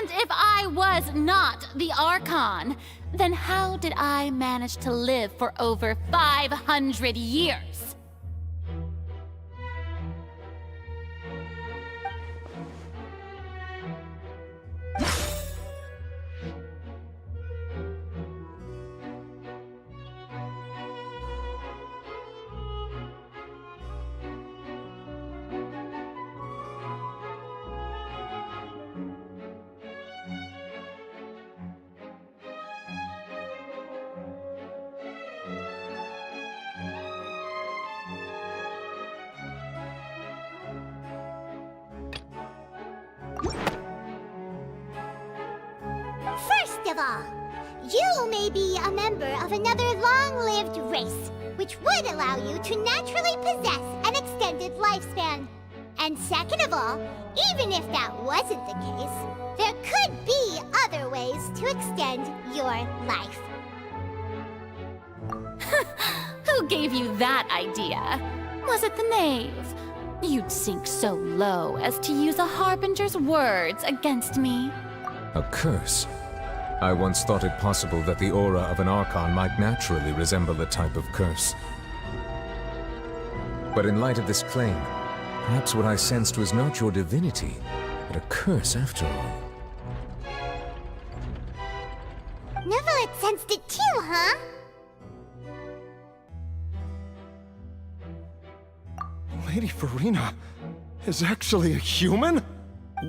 And if I was not the Archon, then how did I manage to live for over 500 years? First of all, you may be a member of another long-lived race, which would allow you to naturally possess an extended lifespan. And second of all, even if that wasn't the case, there could be other ways to extend your life. Who gave you that idea? Was it the knave? You'd sink so low as to use a harbinger's words against me. A curse? I once thought it possible that the aura of an Archon might naturally resemble a type of curse. But in light of this claim, perhaps what I sensed was not your divinity, but a curse after all. Neverlet sensed it too, huh? Lady Farina is actually a human?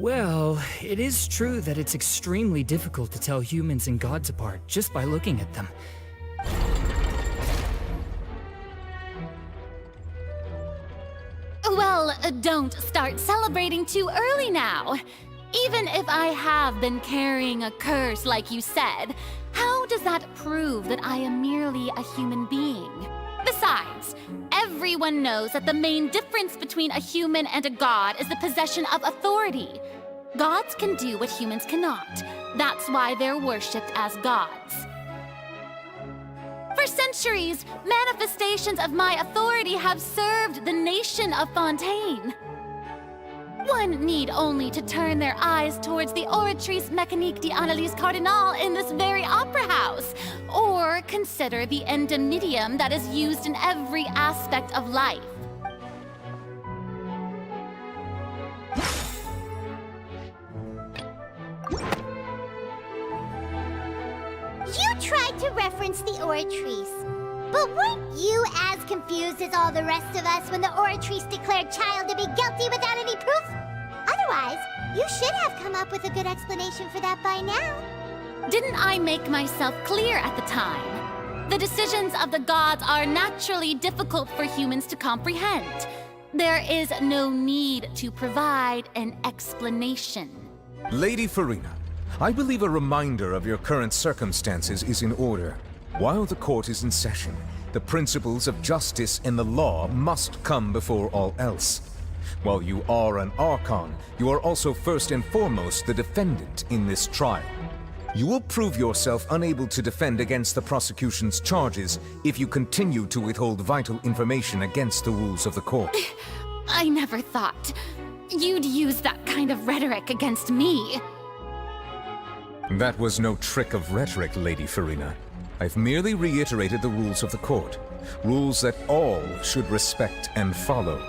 Well, it is true that it's extremely difficult to tell humans and gods apart just by looking at them. Well, don't start celebrating too early now. Even if I have been carrying a curse like you said, how does that prove that I am merely a human being? Besides, everyone knows that the main difference between a human and a god is the possession of authority. Gods can do what humans cannot. That's why they're worshipped as gods. For centuries, manifestations of my authority have served the nation of Fontaine. One need only to turn their eyes towards the Oratrice Mécanique d'Analyse Cardinal in this very opera house, or consider the endemnitium that is used in every aspect of life. You tried to reference the Oratrice, but weren't you as confused as all the rest of us when the Oratrice declared Child to be guilty without any proof? Otherwise, you should have come up with a good explanation for that by now. Didn't I make myself clear at the time? The decisions of the gods are naturally difficult for humans to comprehend. There is no need to provide an explanation. Lady Farina, I believe a reminder of your current circumstances is in order. While the court is in session, the principles of justice and the law must come before all else. While you are an Archon, you are also first and foremost the defendant in this trial. You will prove yourself unable to defend against the prosecution's charges if you continue to withhold vital information against the rules of the court. I never thought you'd use that kind of rhetoric against me. That was no trick of rhetoric, Lady Farina. I've merely reiterated the rules of the court. Rules that all should respect and follow.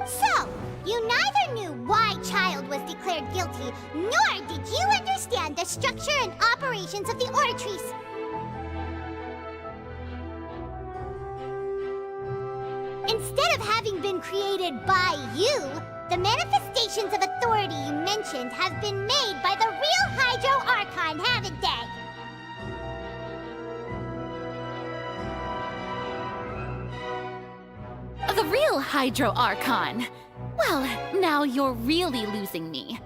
So, you neither knew why Child was declared guilty, nor did you understand the structure and operations of the Oratrice. Instead of having been created by you, the manifestations of authority you mentioned have been made by the real Hydro Archon, haven't they? The real Hydro Archon. Well, now you're really losing me.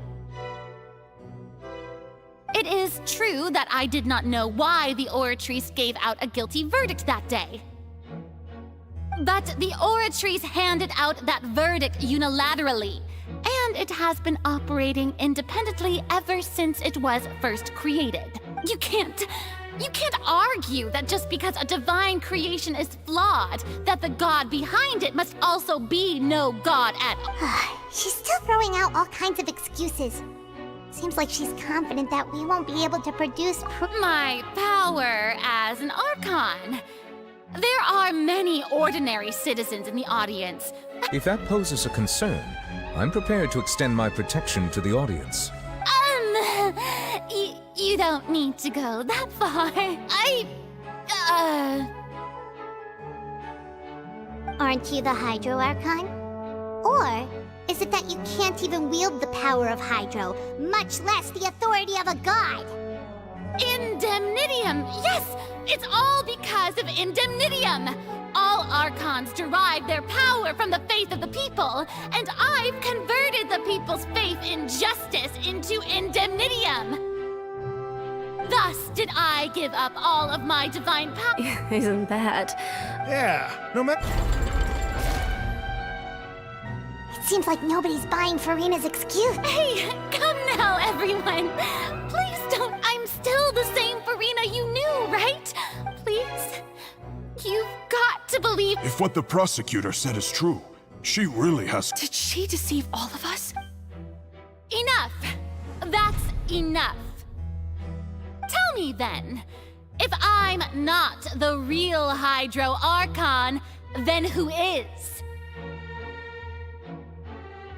It is true that I did not know why the Oratrice gave out a guilty verdict that day. But the Oratrice handed out that verdict unilaterally, and it has been operating independently ever since it was first created. You can't argue that just because a divine creation is flawed, that the god behind it must also be no god at all. She's still throwing out all kinds of excuses. Seems like she's confident that we won't be able to produce My power as an Archon. There are many ordinary citizens in the audience. If that poses a concern, I'm prepared to extend my protection to the audience. You don't need to go that far. Aren't you the Hydro Archon? Or is it that you can't even wield the power of Hydro, much less the authority of a god? Indemnitium! Yes! It's all because of Indemnitium! All Archons derive their power from the faith of the people, and I've converted the people's faith in justice into Indemnitium! Thus did I give up all of my divine power. Isn't that? Yeah, no matter. It seems like nobody's buying Farina's excuse. Hey, come now, everyone! Please don't. I'm still the same Farina you knew, right? Please. You've got to believe. If what the prosecutor said is true, she really has. Did she deceive all of us? Enough! That's enough. Tell me then, if I'm not the real Hydro Archon, then who is?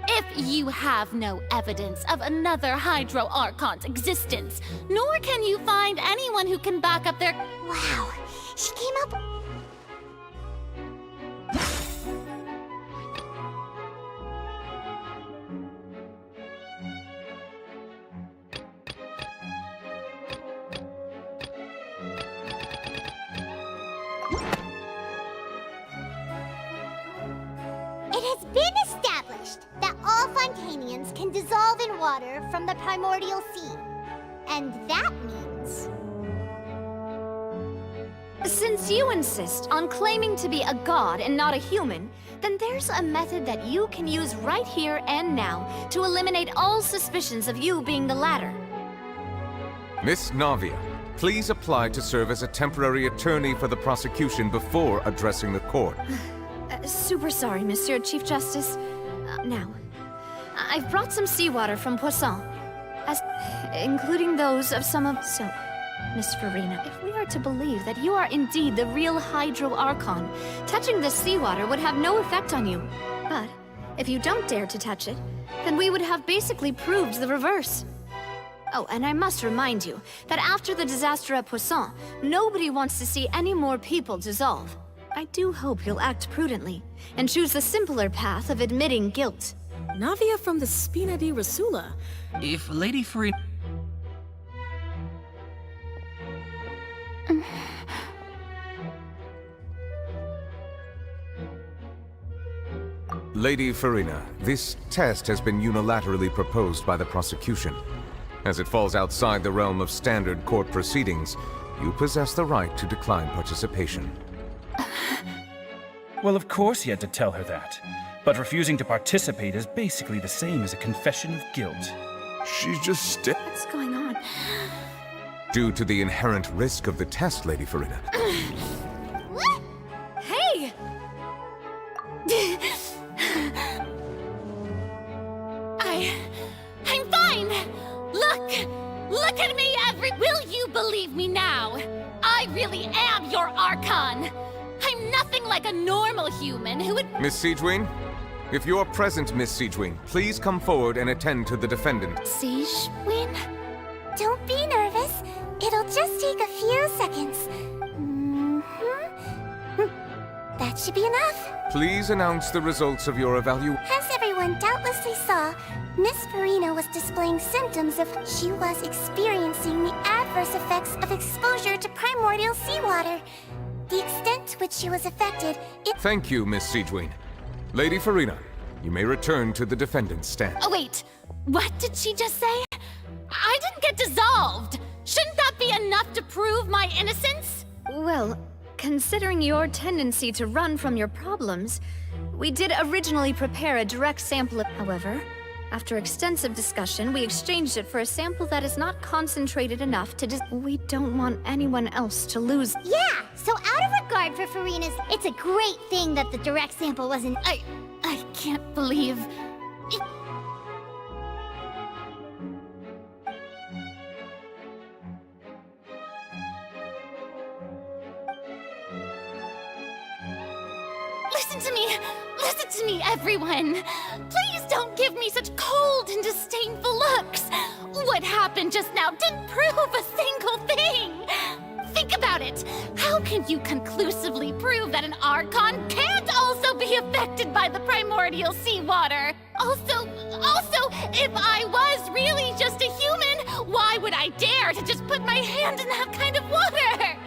If you have no evidence of another Hydro Archon's existence, nor can you find anyone who can back up their— Wow, she came up. It has been established that all Fontanians can dissolve in water from the primordial sea. And that means... Since you insist on claiming to be a god and not a human, then there's a method that you can use right here and now to eliminate all suspicions of you being the latter. Miss Navia, please apply to serve as a temporary attorney for the prosecution before addressing the court. Super sorry, Monsieur Chief Justice. Now, I've brought some seawater from Poisson, including those of some of... So, Miss Farina, if we are to believe that you are indeed the real Hydro Archon, touching this seawater would have no effect on you. But, if you don't dare to touch it, then we would have basically proved the reverse. Oh, and I must remind you that after the disaster at Poisson, nobody wants to see any more people dissolve. I do hope you'll act prudently, and choose the simpler path of admitting guilt. Navia from the Spina di Rasula. If Lady Farina... Lady Farina, this test has been unilaterally proposed by the prosecution. As it falls outside the realm of standard court proceedings, you possess the right to decline participation. Well, of course he had to tell her that. But refusing to participate is basically the same as a confession of guilt. She's just What's going on? Due to the inherent risk of the test, Lady Farina. What? Hey! I'm fine! Look at me, Will you believe me now? I really am your Archon! I'm nothing like a normal human who would— Miss Siegewin? If you're present, Miss Siegewin, please come forward and attend to the defendant. Siege, Win? Don't be nervous. It'll just take a few seconds. That should be enough. Please announce the results of your evaluation. As everyone doubtlessly saw, Miss Farina was displaying symptoms of she was experiencing the adverse effects of exposure to primordial seawater. The extent to which she was affected, Thank you, Miss Siegewin. Lady Farina, you may return to the defendant's stand. Oh wait, what did she just say? I didn't get dissolved! Shouldn't that be enough to prove my innocence? Well, considering your tendency to run from your problems, we did originally prepare a direct sample of... However, after extensive discussion, we exchanged it for a sample that is not concentrated enough to We don't want anyone else to lose... Yeah, so out of regard for Farina's, it's a great thing that the direct sample wasn't... I can't believe... Listen to me, everyone! Please don't give me such cold and disdainful looks! What happened just now didn't prove a single thing! Think about it! How can you conclusively prove that an Archon can't also be affected by the primordial seawater? Also, if I was really just a human, why would I dare to just put my hand in that kind of water?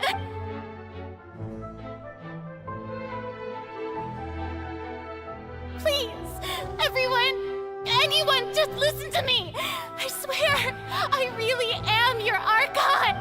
Please, anyone, just listen to me! I swear, I really am your Archon!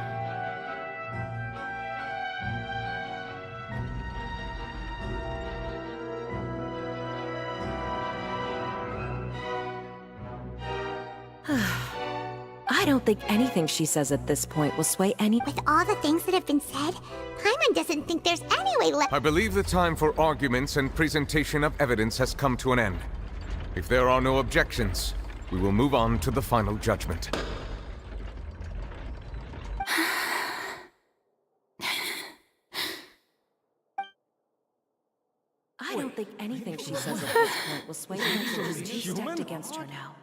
I don't think anything she says at this point will sway any- With all the things that have been said, Paimon doesn't think there's any way left. I believe the time for arguments and presentation of evidence has come to an end. If there are no objections, we will move on to the final judgment. I don't think anything she says at this point will sway any who's too stacked against her now.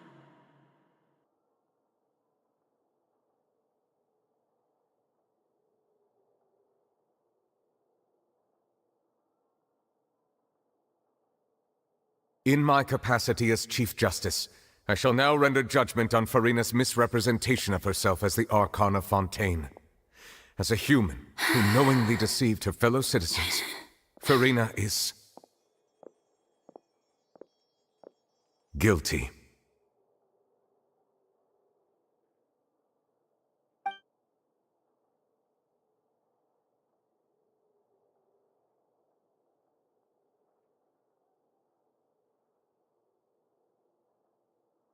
In my capacity as Chief Justice, I shall now render judgment on Farina's misrepresentation of herself as the Archon of Fontaine. As a human who knowingly deceived her fellow citizens, Farina is... guilty.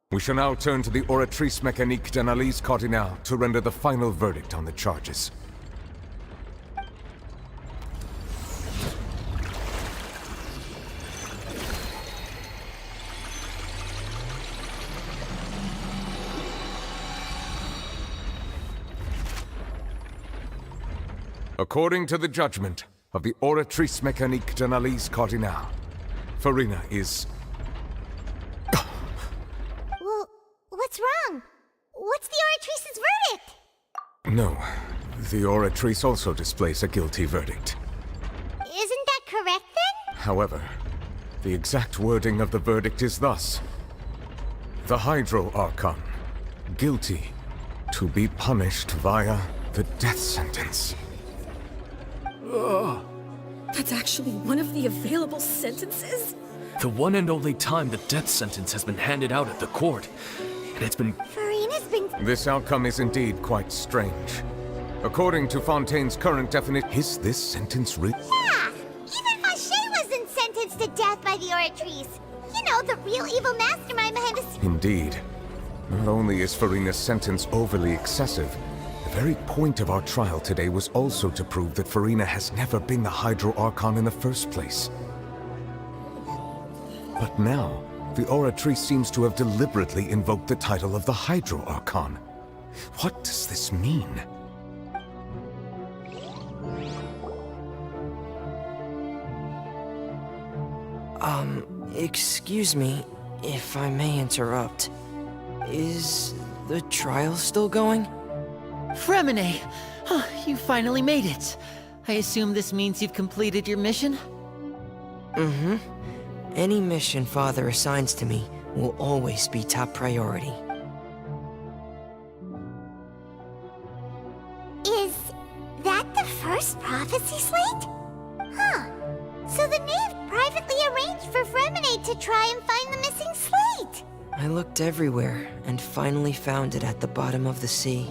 We shall now turn to the Oratrice Mécanique d'Analyse Cardinale to render the final verdict on the charges. According to the judgment of the Oratrice Mécanique d'Analyse Cardinale, Farina is... Well, what's wrong? What's the Oratrice's verdict? No, the Oratrice also displays a guilty verdict. Isn't that correct then? However, the exact wording of the verdict is thus. The Hydro Archon, guilty, to be punished via the death sentence. That's actually one of the available sentences? The one and only time the death sentence has been handed out at the court. And it's been... Farina's been... This outcome is indeed quite strange. According to Fontaine's current definition, is this sentence real? Yeah! Even Vacher wasn't sentenced to death by the Oratrice. You know, the real evil mastermind behind the scene. Indeed. Not only is Farina's sentence overly excessive, the very point of our trial today was also to prove that Farina has never been the Hydro Archon in the first place. But now, the Oratrice seems to have deliberately invoked the title of the Hydro Archon. What does this mean? Excuse me, if I may interrupt. Is the trial still going? Fremine! Oh, you finally made it. I assume this means you've completed your mission? Mm-hmm. Any mission Father assigns to me will always be top priority. Is that the first prophecy slate? Huh. So the knave privately arranged for Fremine to try and find the missing slate. I looked everywhere and finally found it at the bottom of the sea.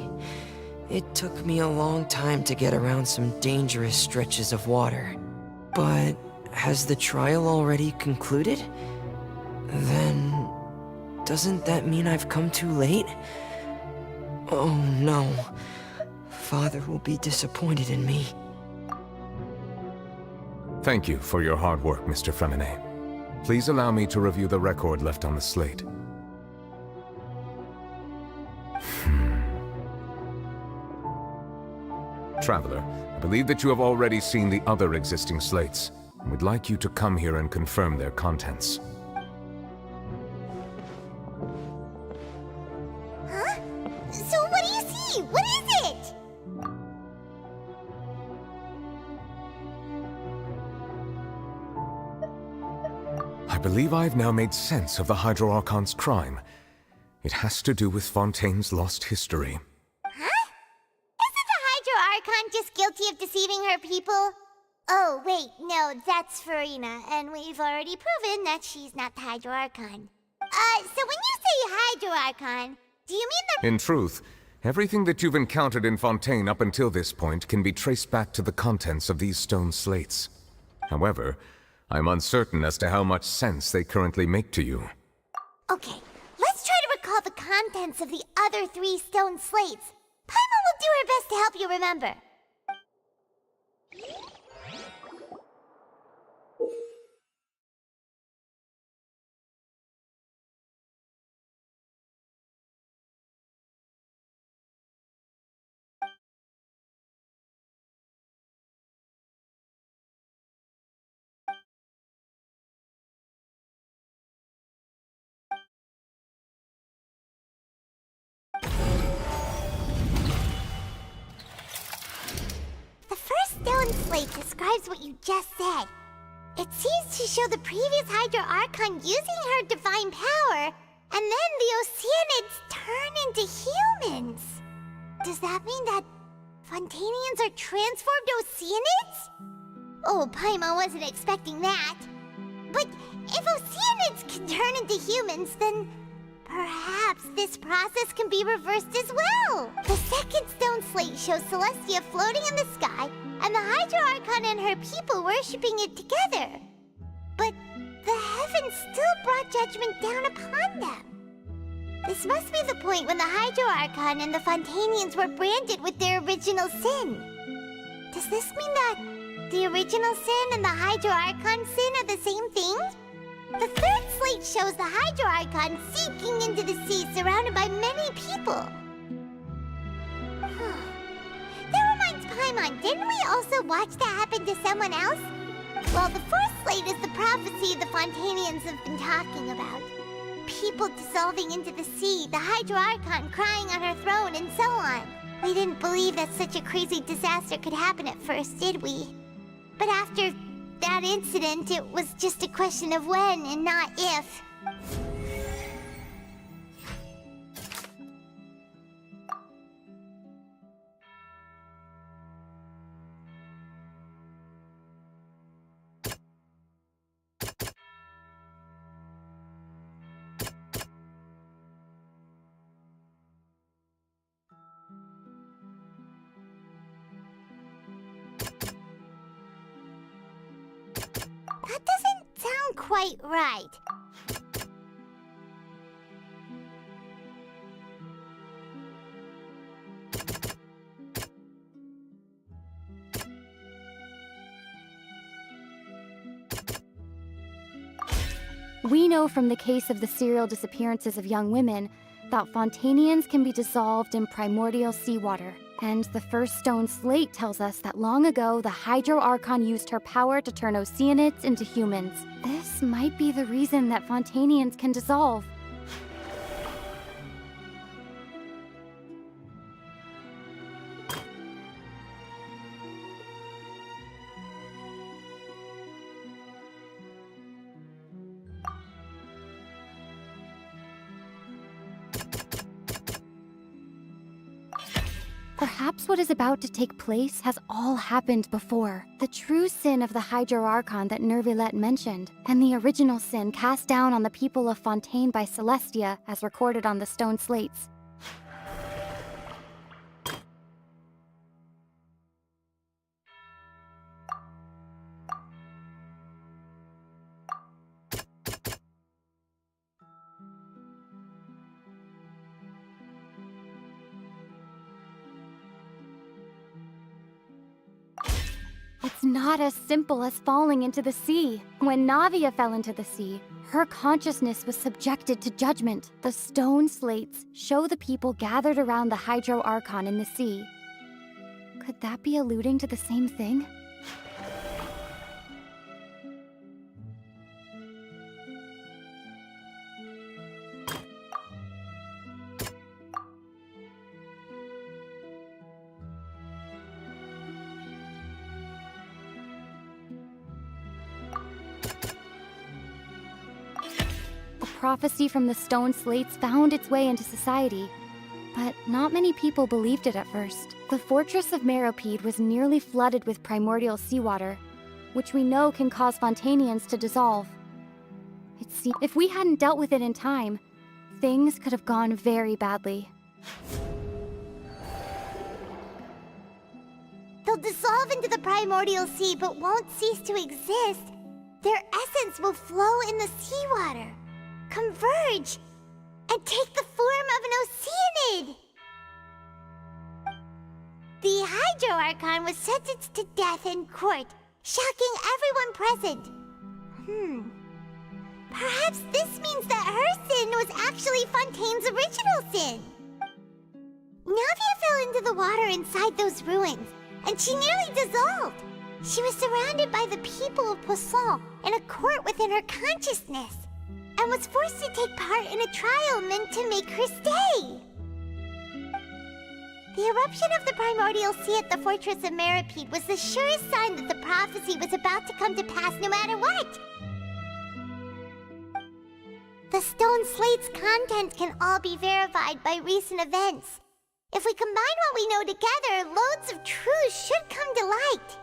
It took me a long time to get around some dangerous stretches of water. But has the trial already concluded? Then... doesn't that mean I've come too late? Oh no. Father will be disappointed in me. Thank you for your hard work, Mr. Fremine. Please allow me to review the record left on the slate. Traveler, I believe that you have already seen the other existing slates. We'd like you to come here and confirm their contents. Huh? So what do you see? What is it? I believe I've now made sense of the Hydro Archon's crime. It has to do with Fontaine's lost history. Huh? Isn't the Hydro Archon just guilty of deceiving her people? Oh, wait, no, that's Farina, and we've already proven that she's not the Hydro Archon. So when you say Hydro Archon, do you mean the— In truth, everything that you've encountered in Fontaine up until this point can be traced back to the contents of these stone slates. However, I'm uncertain as to how much sense they currently make to you. Okay, let's try to recall the contents of the other 3 stone slates. Paimon will do her best to help you remember. Stone slate describes what you just said. It seems to show the previous Hydro Archon using her divine power, and then the Oceanids turn into humans. Does that mean that Fontanians are transformed Oceanids? Oh, Paimon wasn't expecting that. But if Oceanids can turn into humans, then perhaps this process can be reversed as well. The second stone slate shows Celestia floating in the sky, and the Hydro Archon and her people worshipping it together. But the heavens still brought judgment down upon them. This must be the point when the Hydro Archon and the Fontanians were branded with their original sin. Does this mean that the original sin and the Hydro Archon sin are the same thing? The third slate shows the Hydro Archon sinking into the sea surrounded by many people. That reminds Paimon, didn't we also watch that happen to someone else? Well, the fourth slate is the prophecy the Fontanians have been talking about. People dissolving into the sea, the Hydro Archon crying on her throne, and so on. We didn't believe that such a crazy disaster could happen at first, did we? But after that incident, it was just a question of when and not if. That doesn't sound quite right. We know from the case of the serial disappearances of young women that Fontanians can be dissolved in primordial seawater. And the first stone slate tells us that long ago, the Hydro Archon used her power to turn Oceanids into humans. This might be the reason that Fontanians can dissolve. Perhaps what is about to take place has all happened before. The true sin of the Hydro Archon that Nervilette mentioned, and the original sin cast down on the people of Fontaine by Celestia, as recorded on the stone slates. not as simple as falling into the sea. When Navia fell into the sea, her consciousness was subjected to judgment. The stone slates show the people gathered around the Hydro Archon in the sea. Could that be alluding to the same thing? Prophecy from the stone slates found its way into society, but not many people believed it at first. The fortress of Meropide was nearly flooded with primordial seawater, which we know can cause Fontanians to dissolve. If we hadn't dealt with it in time, things could have gone very badly. They'll dissolve into the primordial sea but won't cease to exist. Their essence will flow in the seawater, converge, and take the form of an Oceanid! The Hydro Archon was sentenced to death in court, shocking everyone present. Perhaps this means that her sin was actually Fontaine's original sin. Navia fell into the water inside those ruins, and she nearly dissolved. She was surrounded by the people of Poisson in a court within her consciousness, and was forced to take part in a trial meant to make her stay. The eruption of the primordial sea at the fortress of Meropide was the surest sign that the prophecy was about to come to pass no matter what. The stone slate's content can all be verified by recent events. If we combine what we know together, loads of truths should come to light.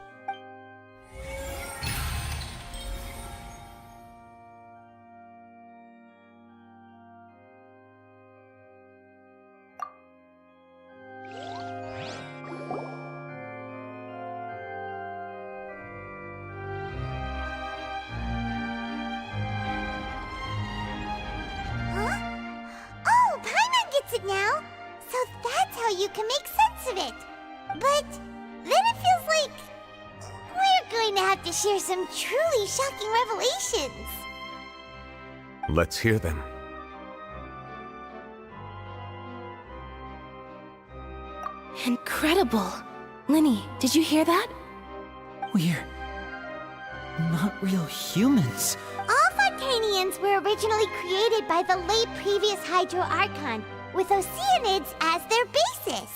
Now, so that's how you can make sense of it. But then it feels like we're going to have to share some truly shocking revelations. Let's hear them. Incredible! Linny, did you hear that? We're not real humans. All Fontanians were originally created by the late previous Hydro Archon, with Oceanids as their basis.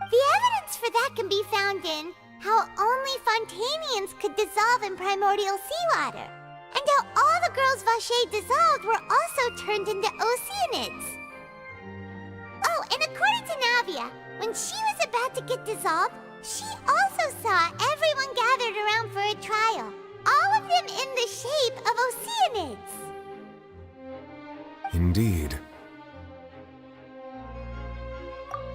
The evidence for that can be found in how only Fontanians could dissolve in primordial seawater, and how all the girls Vacher dissolved were also turned into Oceanids. Oh, and according to Navia, when she was about to get dissolved, she also saw everyone gathered around for a trial, all of them in the shape of Oceanids. Indeed.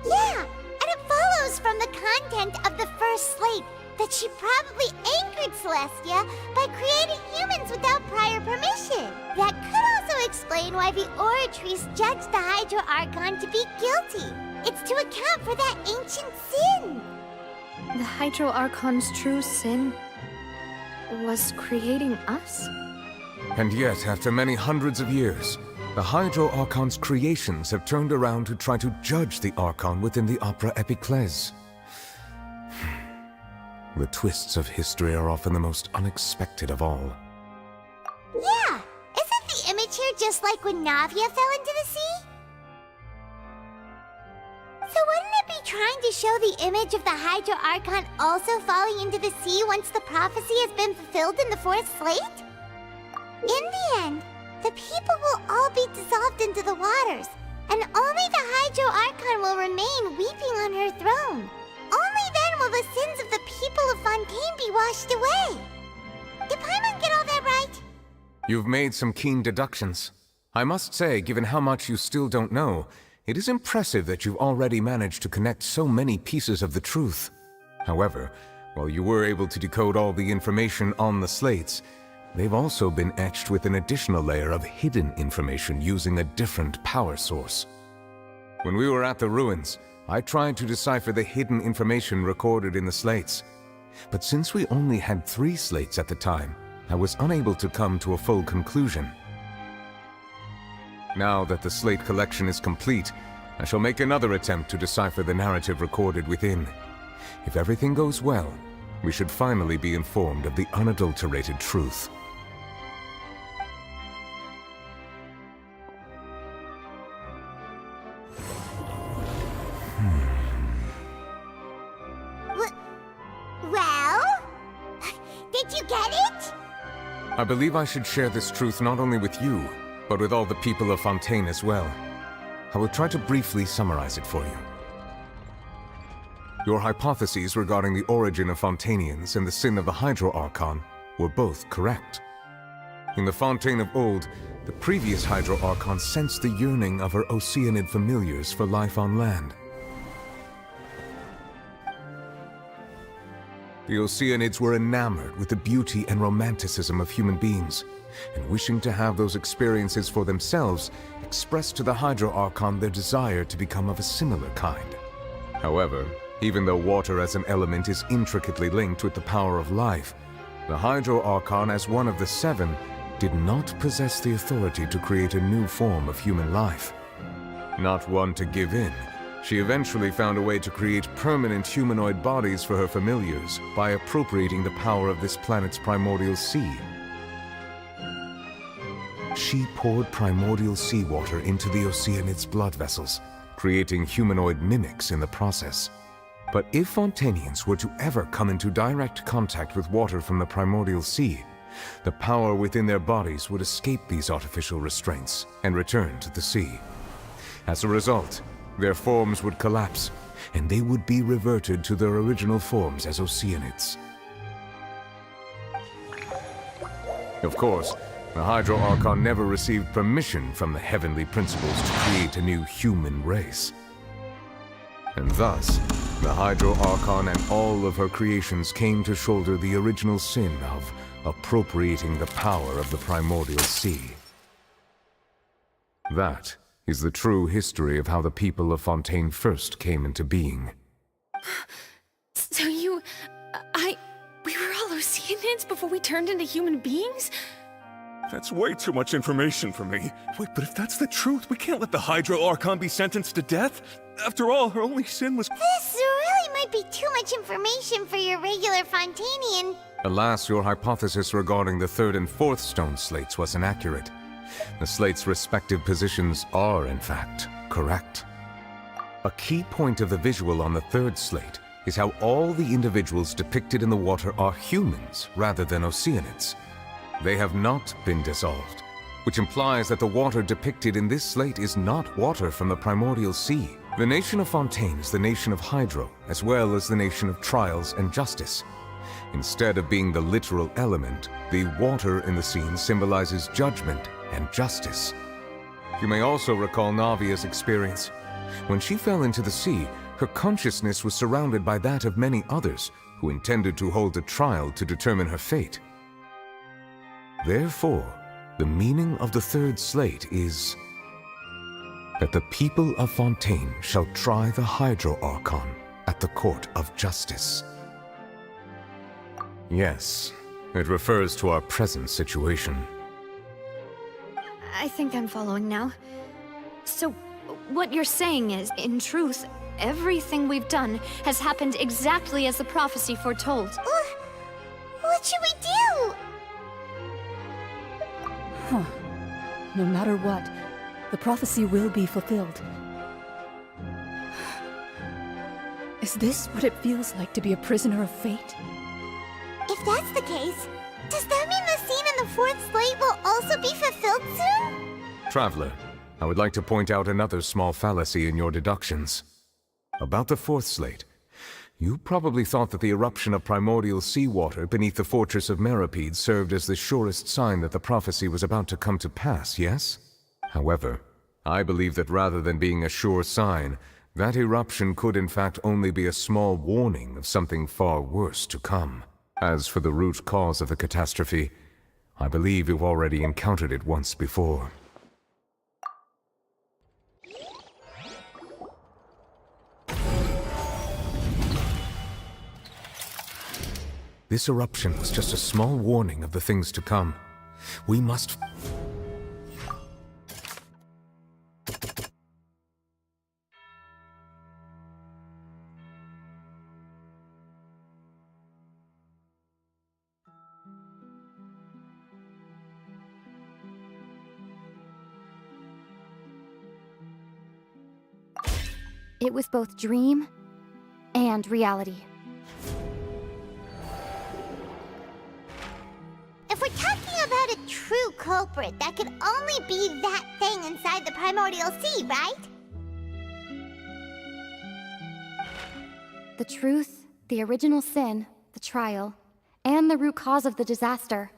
Yeah, and it follows from the content of the first slate that she probably angered Celestia by creating humans without prior permission. That could also explain why the Oratrice judged the Hydro Archon to be guilty. It's to account for that ancient sin. The Hydro Archon's true sin was creating us? And yet, after many hundreds of years, the Hydro Archon's creations have turned around to try to judge the Archon within the Opera Epiclese. The twists of history are often the most unexpected of all. Yeah! Isn't the image here just like when Navia fell into the sea? So wouldn't it be trying to show the image of the Hydro Archon also falling into the sea once the prophecy has been fulfilled in the fourth slate? In the end, the people will all be dissolved into the waters, and only the Hydro Archon will remain weeping on her throne. Only then will the sins of the people of Fontaine be washed away. Did Paimon get all that right? You've made some keen deductions. I must say, given how much you still don't know, it is impressive that you've already managed to connect so many pieces of the truth. However, while you were able to decode all the information on the slates, they've also been etched with an additional layer of hidden information using a different power source. When we were at the ruins, I tried to decipher the hidden information recorded in the slates. But since we only had 3 slates at the time, I was unable to come to a full conclusion. Now that the slate collection is complete, I shall make another attempt to decipher the narrative recorded within. If everything goes well, we should finally be informed of the unadulterated truth. Well? Did you get it? I believe I should share this truth not only with you, but with all the people of Fontaine as well. I will try to briefly summarize it for you. Your hypotheses regarding the origin of Fontainians and the sin of the Hydro Archon were both correct. In the Fontaine of old, the previous Hydro Archon sensed the yearning of her Oceanid familiars for life on land. The Oceanids were enamored with the beauty and romanticism of human beings, and wishing to have those experiences for themselves, expressed to the Hydro Archon their desire to become of a similar kind. However, even though water as an element is intricately linked with the power of life, the Hydro Archon, as one of the 7, did not possess the authority to create a new form of human life. Not one to give in, she eventually found a way to create permanent humanoid bodies for her familiars by appropriating the power of this planet's primordial sea. She poured primordial seawater into the Oceanids' blood vessels, creating humanoid mimics in the process. But if Fontainians were to ever come into direct contact with water from the primordial sea, the power within their bodies would escape these artificial restraints and return to the sea. As a result, their forms would collapse, and they would be reverted to their original forms as Oceanids. Of course, the Hydro Archon never received permission from the heavenly principles to create a new human race. And thus, the Hydro Archon and all of her creations came to shoulder the original sin of appropriating the power of the primordial sea. That is the true history of how the people of Fontaine first came into being. So we were all Oceanids before we turned into human beings? That's way too much information for me. Wait, but if that's the truth, we can't let the Hydro Archon be sentenced to death. After all, her only sin was— This really might be too much information for your regular Fontainian. Alas, your hypothesis regarding the 3rd and 4th stone slates was inaccurate. The slates' respective positions are, in fact, correct. A key point of the visual on the 3rd slate is how all the individuals depicted in the water are humans rather than Oceanids. They have not been dissolved, which implies that the water depicted in this slate is not water from the primordial sea. The nation of Fontaine is the nation of Hydro, as well as the nation of trials and justice. Instead of being the literal element, the water in the scene symbolizes judgment and justice. You may also recall Navia's experience. When she fell into the sea, her consciousness was surrounded by that of many others who intended to hold a trial to determine her fate. Therefore, the meaning of the 3rd slate is that the people of Fontaine shall try the Hydro Archon at the court of justice. Yes, it refers to our present situation. I think I'm following now. So, what you're saying is, in truth, everything we've done has happened exactly as the prophecy foretold. What should we do? Huh. No matter what, the prophecy will be fulfilled. Is this what it feels like to be a prisoner of fate? If that's the case, does that mean the scene in the 4th slate will also be fulfilled soon? Traveler, I would like to point out another small fallacy in your deductions. About the 4th slate, you probably thought that the eruption of primordial seawater beneath the fortress of Meropide served as the surest sign that the prophecy was about to come to pass, yes? However, I believe that rather than being a sure sign, that eruption could in fact only be a small warning of something far worse to come. As for the root cause of the catastrophe, I believe you've already encountered it once before. This eruption was just a small warning of the things to come. We must... It was both dream and reality. If we're talking about a true culprit, that could only be that thing inside the Primordial Sea, right? The truth, the original sin, the trial, and the root cause of the disaster.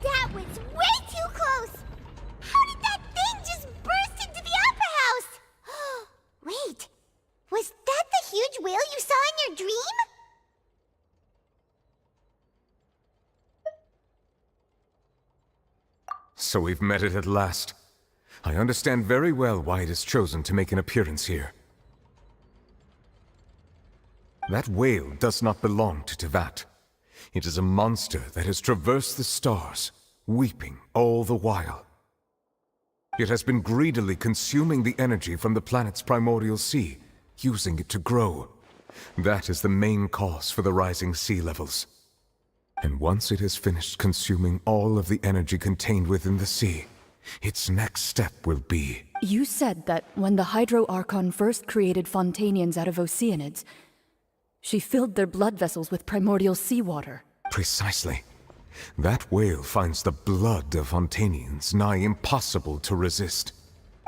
That was way too close! How did that thing just burst into the Opera House? Wait, was that the huge whale you saw in your dream? So we've met it at last. I understand very well why it has chosen to make an appearance here. That whale does not belong to Tevat. It is a monster that has traversed the stars, weeping all the while. It has been greedily consuming the energy from the planet's primordial sea, using it to grow. That is the main cause for the rising sea levels. And once it has finished consuming all of the energy contained within the sea, its next step will be... You said that when the Hydro Archon first created Fontanians out of Oceanids, she filled their blood vessels with primordial seawater. Precisely. That whale finds the blood of Fontanians nigh impossible to resist.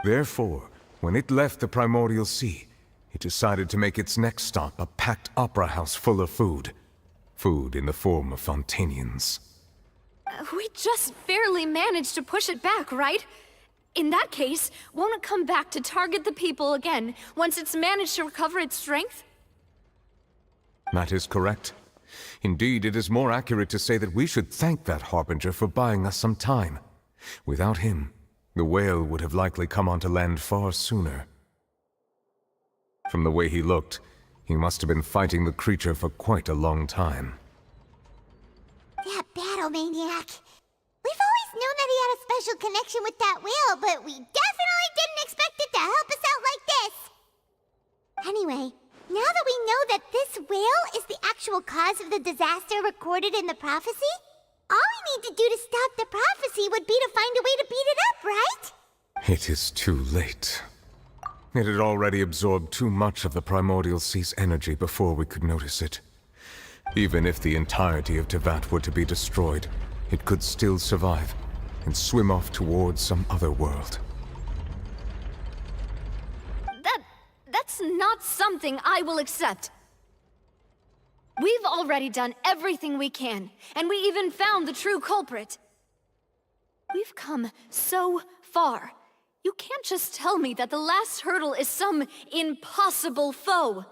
Therefore, when it left the primordial sea, it decided to make its next stop a packed opera house full of food. Food in the form of Fontanians. We just barely managed to push it back, right? In that case, won't it come back to target the people again once it's managed to recover its strength? That is correct. Indeed, it is more accurate to say that we should thank that Harbinger for buying us some time. Without him, the whale would have likely come onto land far sooner. From the way he looked, he must have been fighting the creature for quite a long time. That battle maniac. We've always known that he had a special connection with that whale, but we definitely didn't expect it to help us out like this. Anyway, now that we know that this whale is the actual cause of the disaster recorded in the prophecy, all we need to do to stop the prophecy would be to find a way to beat it up, right? It is too late. It had already absorbed too much of the primordial sea's energy before we could notice it. Even if the entirety of Tevat were to be destroyed, it could still survive and swim off towards some other world. That's not something I will accept. We've already done everything we can, and we even found the true culprit. We've come so far. You can't just tell me that the last hurdle is some impossible foe.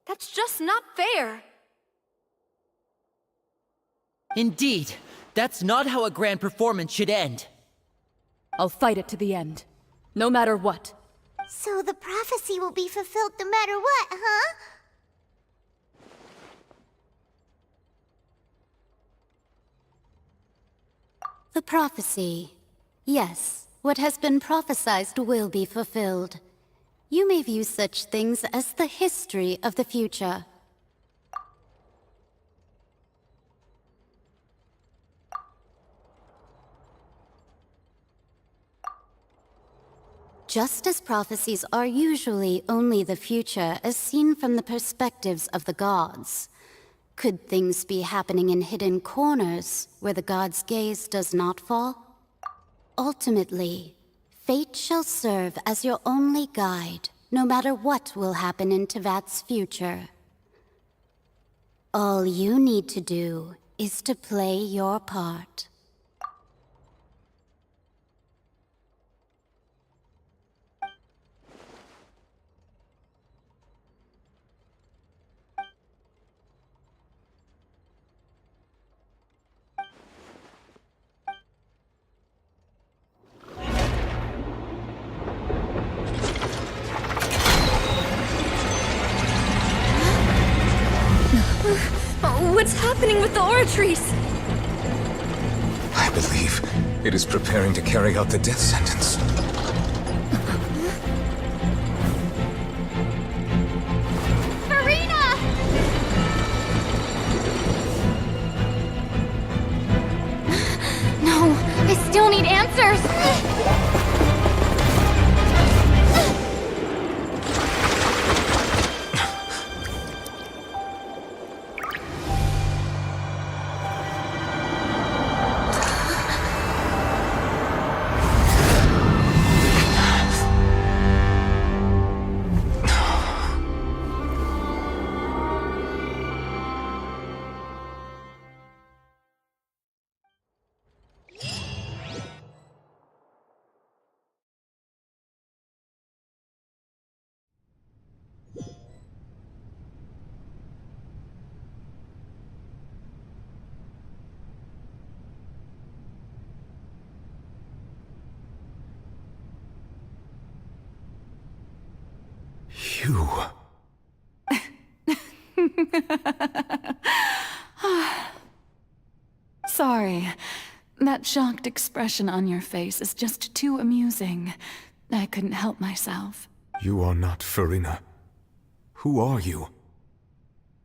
That's just not fair. Indeed, that's not how a grand performance should end. I'll fight it to the end, no matter what. So the prophecy will be fulfilled no matter what, huh? The prophecy. Yes, what has been prophesied will be fulfilled. You may view such things as the history of the future. Just as prophecies are usually only the future as seen from the perspectives of the gods, could things be happening in hidden corners where the gods' gaze does not fall? Ultimately, fate shall serve as your only guide, no matter what will happen in Tevat's future. All you need to do is to play your part. What's happening with the aura trees? I believe it is preparing to carry out the death sentence. Farina! No, I still need answers! You... Sorry. That shocked expression on your face is just too amusing. I couldn't help myself. You are not Farina. Who are you?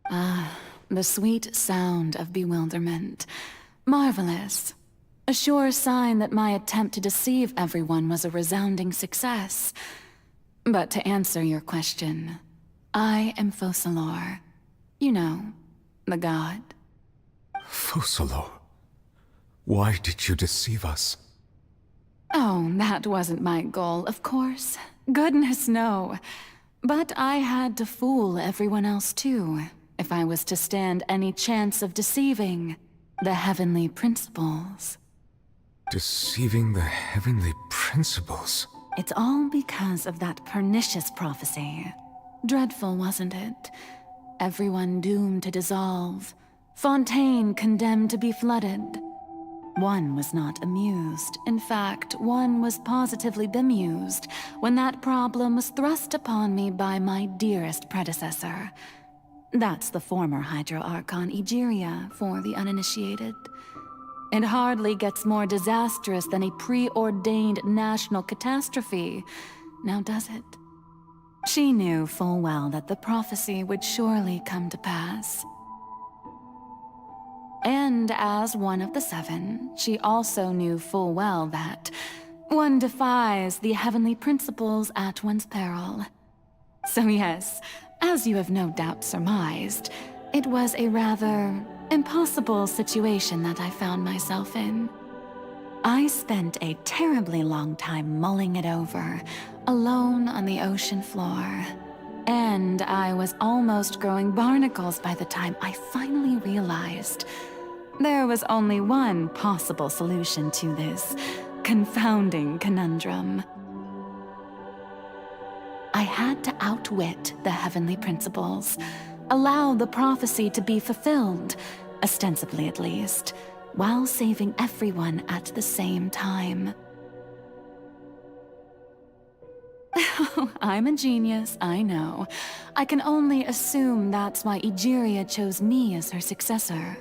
The sweet sound of bewilderment. Marvelous. A sure sign that my attempt to deceive everyone was a resounding success. But to answer your question, I am Focalor. You know, the god. Focalor? Why did you deceive us? Oh, that wasn't my goal, of course. Goodness, no. But I had to fool everyone else too, if I was to stand any chance of deceiving the heavenly principles. Deceiving the heavenly principles? It's all because of that pernicious prophecy. Dreadful, wasn't it? Everyone doomed to dissolve. Fontaine condemned to be flooded. One was not amused. In fact, one was positively bemused when that problem was thrust upon me by my dearest predecessor. That's the former Hydro Archon Egeria for the uninitiated. It hardly gets more disastrous than a preordained national catastrophe, now does it? She knew full well that the prophecy would surely come to pass. And as one of the seven, she also knew full well that one defies the heavenly principles at one's peril. So yes, as you have no doubt surmised, it was a rather impossible situation that I found myself in. I spent a terribly long time mulling it over, alone on the ocean floor. And I was almost growing barnacles by the time I finally realized there was only one possible solution to this confounding conundrum. I had to outwit the heavenly principles, allow the prophecy to be fulfilled, ostensibly at least, while saving everyone at the same time. I'm a genius, I know. I can only assume that's why Egeria chose me as her successor.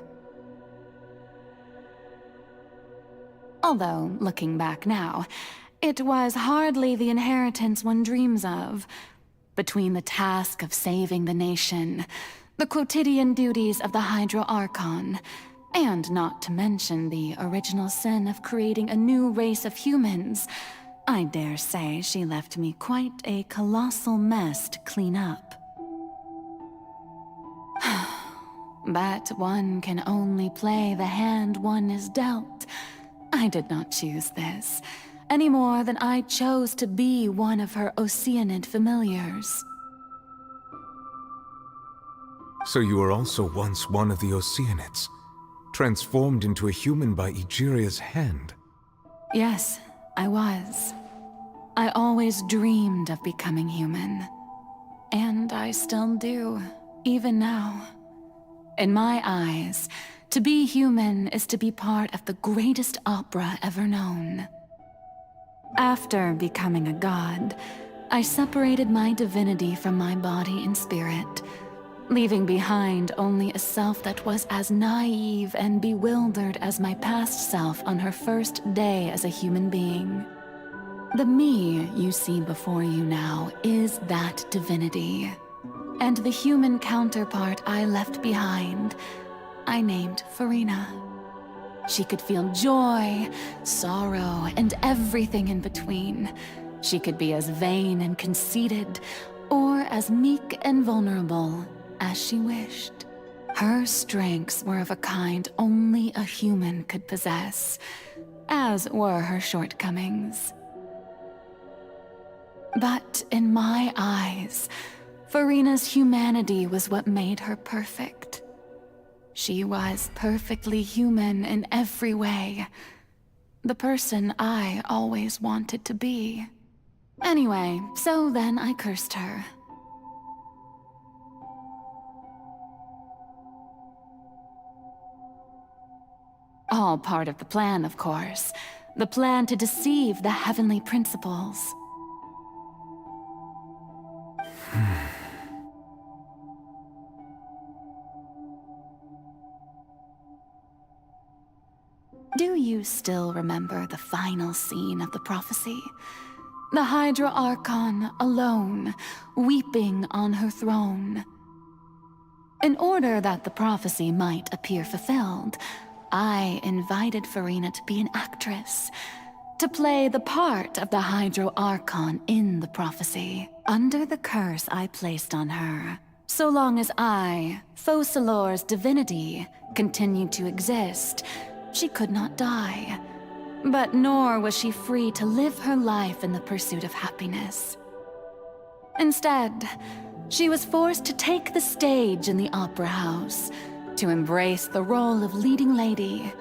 Although, looking back now, it was hardly the inheritance one dreams of. Between the task of saving the nation, the quotidian duties of the Hydro Archon, and not to mention the original sin of creating a new race of humans, I dare say she left me quite a colossal mess to clean up. But one can only play the hand one is dealt. I did not choose this, any more than I chose to be one of her Oceanid familiars. So you were also once one of the Oceanids, transformed into a human by Egeria's hand. Yes, I was. I always dreamed of becoming human. And I still do, even now. In my eyes, to be human is to be part of the greatest opera ever known. After becoming a god, I separated my divinity from my body and spirit, leaving behind only a self that was as naive and bewildered as my past self on her first day as a human being. The me you see before you now is that divinity, and the human counterpart I left behind, I named Farina. She could feel joy, sorrow, and everything in between. She could be as vain and conceited, or as meek and vulnerable as she wished. Her strengths were of a kind only a human could possess, as were her shortcomings. But in my eyes, Farina's humanity was what made her perfect. She was perfectly human in every way. The person I always wanted to be. Anyway, so then I cursed her. All part of the plan, of course. The plan to deceive the heavenly principles. Do you still remember the final scene of the prophecy? The Hydra Archon, alone, weeping on her throne. In order that the prophecy might appear fulfilled, I invited Farina to be an actress, to play the part of the Hydro Archon in the prophecy, under the curse I placed on her. So long as I, Focalor's divinity, continued to exist, she could not die. But nor was she free to live her life in the pursuit of happiness. Instead, she was forced to take the stage in the opera house, to embrace the role of leading lady,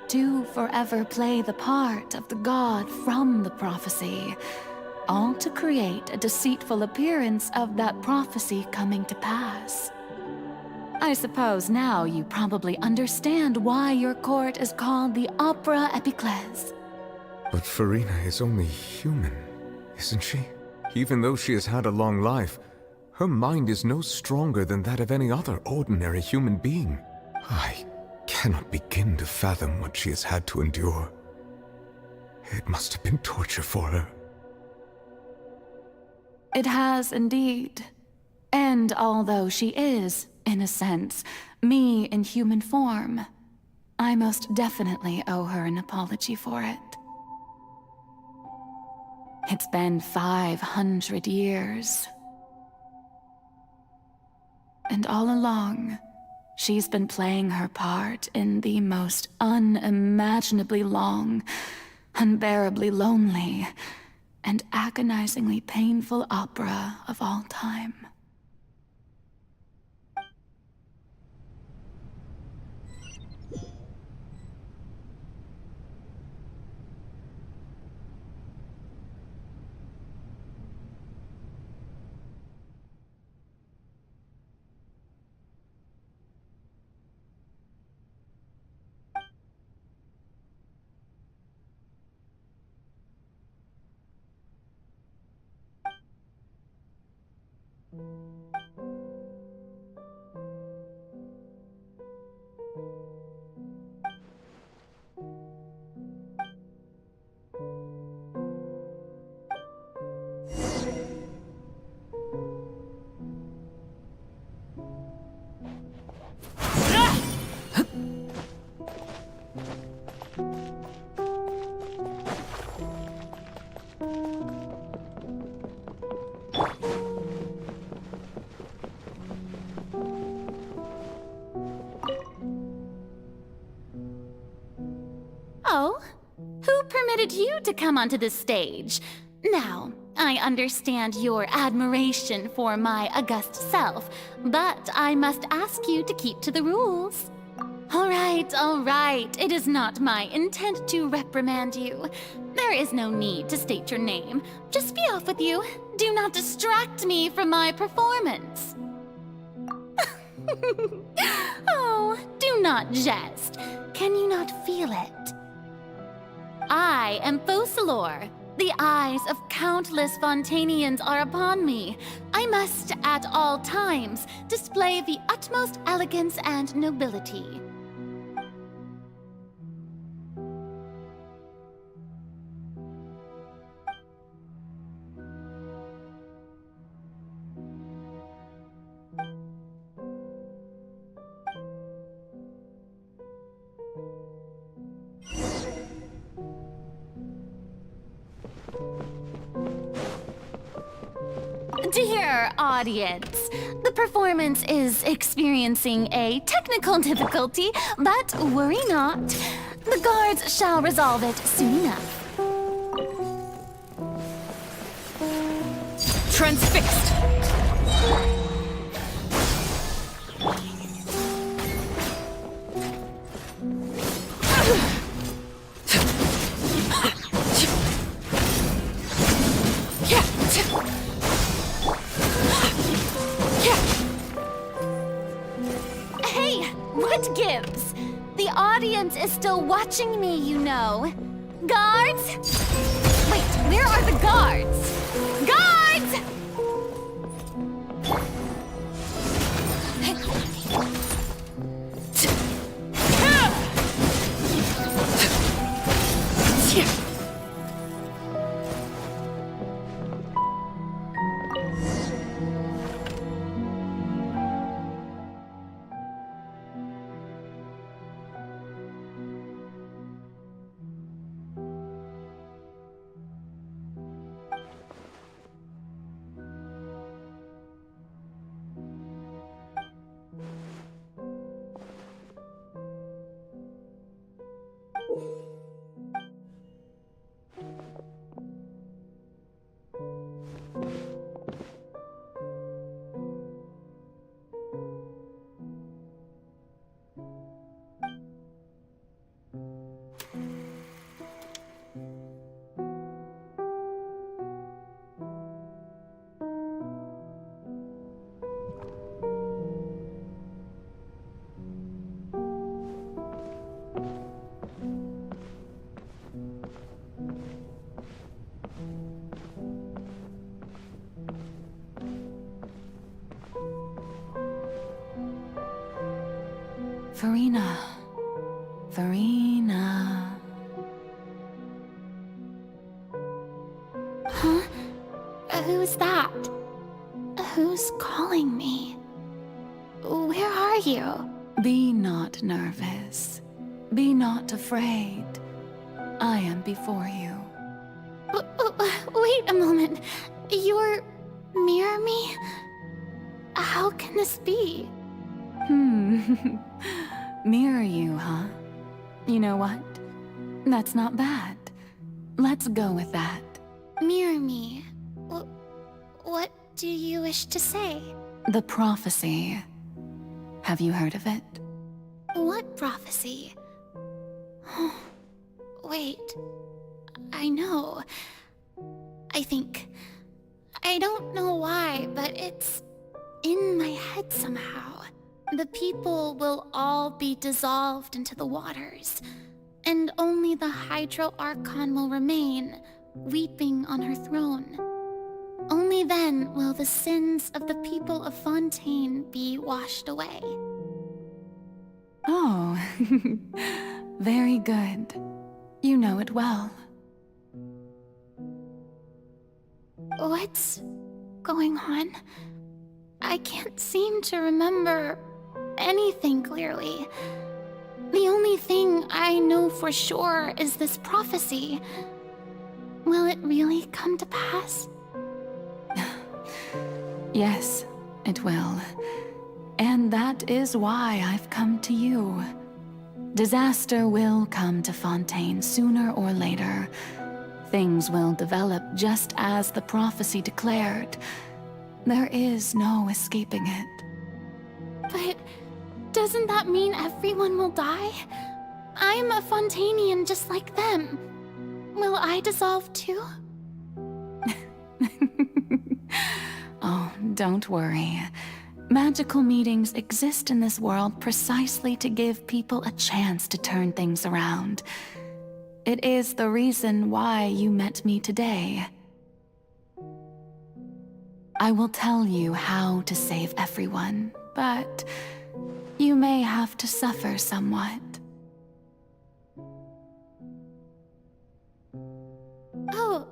to forever play the part of the god from the prophecy, all to create a deceitful appearance of that prophecy coming to pass. I suppose now you probably understand why your court is called the Opera Epiclese. But Farina is only human, isn't she? Even though she has had a long life, her mind is no stronger than that of any other ordinary human being. I cannot begin to fathom what she has had to endure. It must have been torture for her. It has indeed. And although she is, in a sense, me in human form, I most definitely owe her an apology for it. It's been 500 years. And all along, she's been playing her part in the most unimaginably long, unbearably lonely, and agonizingly painful opera of all time. Oh? Who permitted you to come onto the stage? Now, I understand your admiration for my august self, but I must ask you to keep to the rules. All right. It is not my intent to reprimand you. There is no need to state your name. Just be off with you. Do not distract me from my performance. Oh, do not jest. Can you not feel it? I am Focalor. The eyes of countless Fontanians are upon me. I must, at all times, display the utmost elegance and nobility. Dear audience, the performance is experiencing a technical difficulty, but worry not. The guards shall resolve it soon enough. Transfixed! Hey, what gives? The audience is still watching me, you know. Guards? Wait, where are the guards? Guards! Farina. Huh? Who's that? Who's calling me? Where are you? Be not nervous. Be not afraid. I am before you. Wait a moment. You're near me? How can this be? Mirror you, huh? You know what? That's not bad. Let's go with that. Mirror me? What do you wish to say? The prophecy. Have you heard of it? What prophecy? Wait. I know. I think. I don't know why, but it's in my head somehow. The people will all be dissolved into the waters, and only the Hydro Archon will remain, weeping on her throne. Only then will the sins of the people of Fontaine be washed away. Oh, very good. You know it well. What's going on? I can't seem to remember anything clearly. The only thing I for sure is this prophecy. Will it really come to pass? Yes, it will. And that is why I've come to you. Disaster will come to Fontaine sooner or later. Things will develop just as the prophecy declared. There is no escaping it. But doesn't that mean everyone will die? I'm a Fontainian just like them. Will I dissolve too? Oh, don't worry. Magical meetings exist in this world precisely to give people a chance to turn things around. It is the reason why you met me today. I will tell you how to save everyone, but you may have to suffer somewhat. Oh,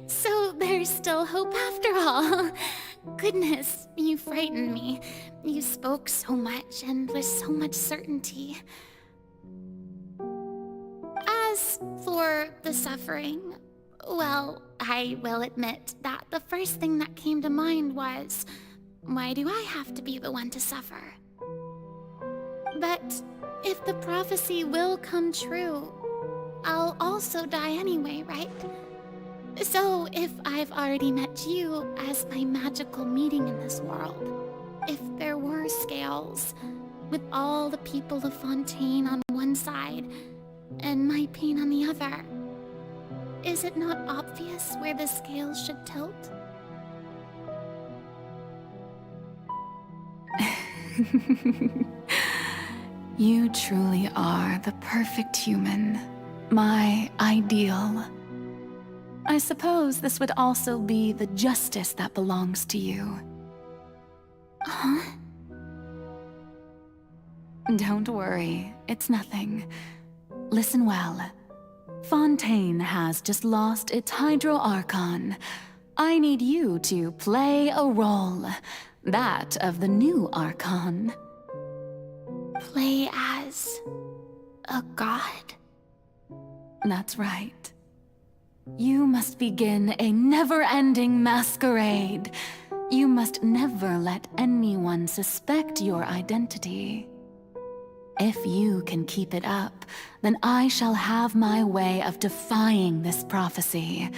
so there's still hope after all. Goodness, you frightened me. You spoke so much and with so much certainty. As for the suffering, well, I will admit that the first thing that came to mind was, why do I have to be the one to suffer? But if the prophecy will come true, I'll also die anyway, right? So if I've already met you as my magical meeting in this world, if there were scales, with all the people of Fontaine on one side and my pain on the other, is it not obvious where the scales should tilt? You truly are the perfect human, my ideal. I suppose this would also be the justice that belongs to you. Huh? Don't worry, it's nothing. Listen well. Fontaine has just lost its Hydro Archon. I need you to play a role, that of the new Archon. Play as a god? That's right. You must begin a never-ending masquerade. You must never let anyone suspect your identity. If you can keep it up, then I shall have my way of defying this prophecy.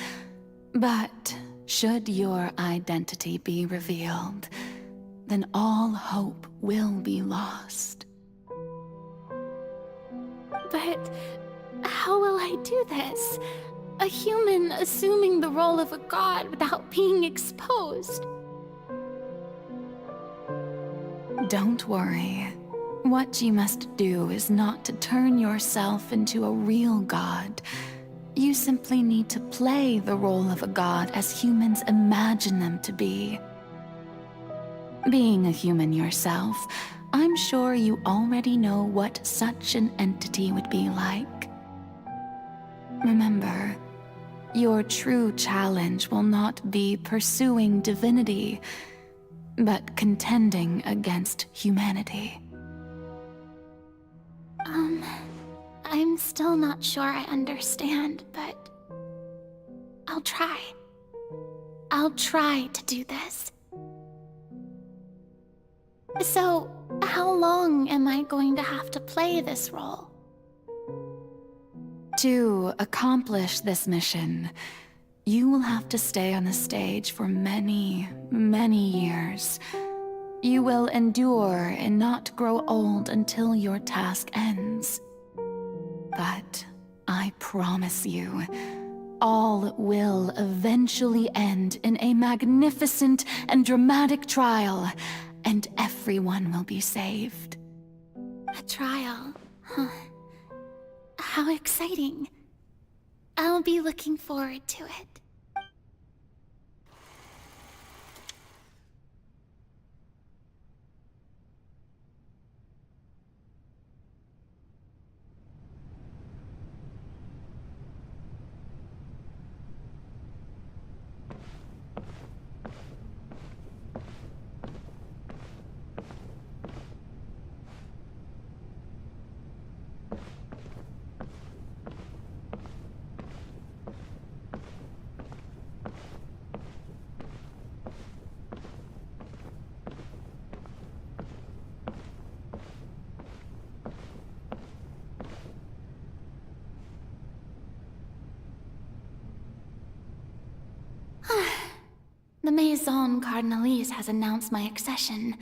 But should your identity be revealed, then all hope will be lost. But how will I do this? A human assuming the role of a god without being exposed. Don't worry. What you must do is not to turn yourself into a real god. You simply need to play the role of a god as humans imagine them to be. Being a human yourself, I'm sure you already know what such an entity would be like. Remember, your true challenge will not be pursuing divinity, but contending against humanity. I'm still not sure I understand, but I'll try. I'll try to do this. So, how long am I going to have to play this role? To accomplish this mission, you will have to stay on the stage for many, many years. You will endure and not grow old until your task ends. But I promise you, all will eventually end in a magnificent and dramatic trial, and everyone will be saved. A trial, huh? How exciting. I'll be looking forward to it. The Maison Cardinalise has announced my accession,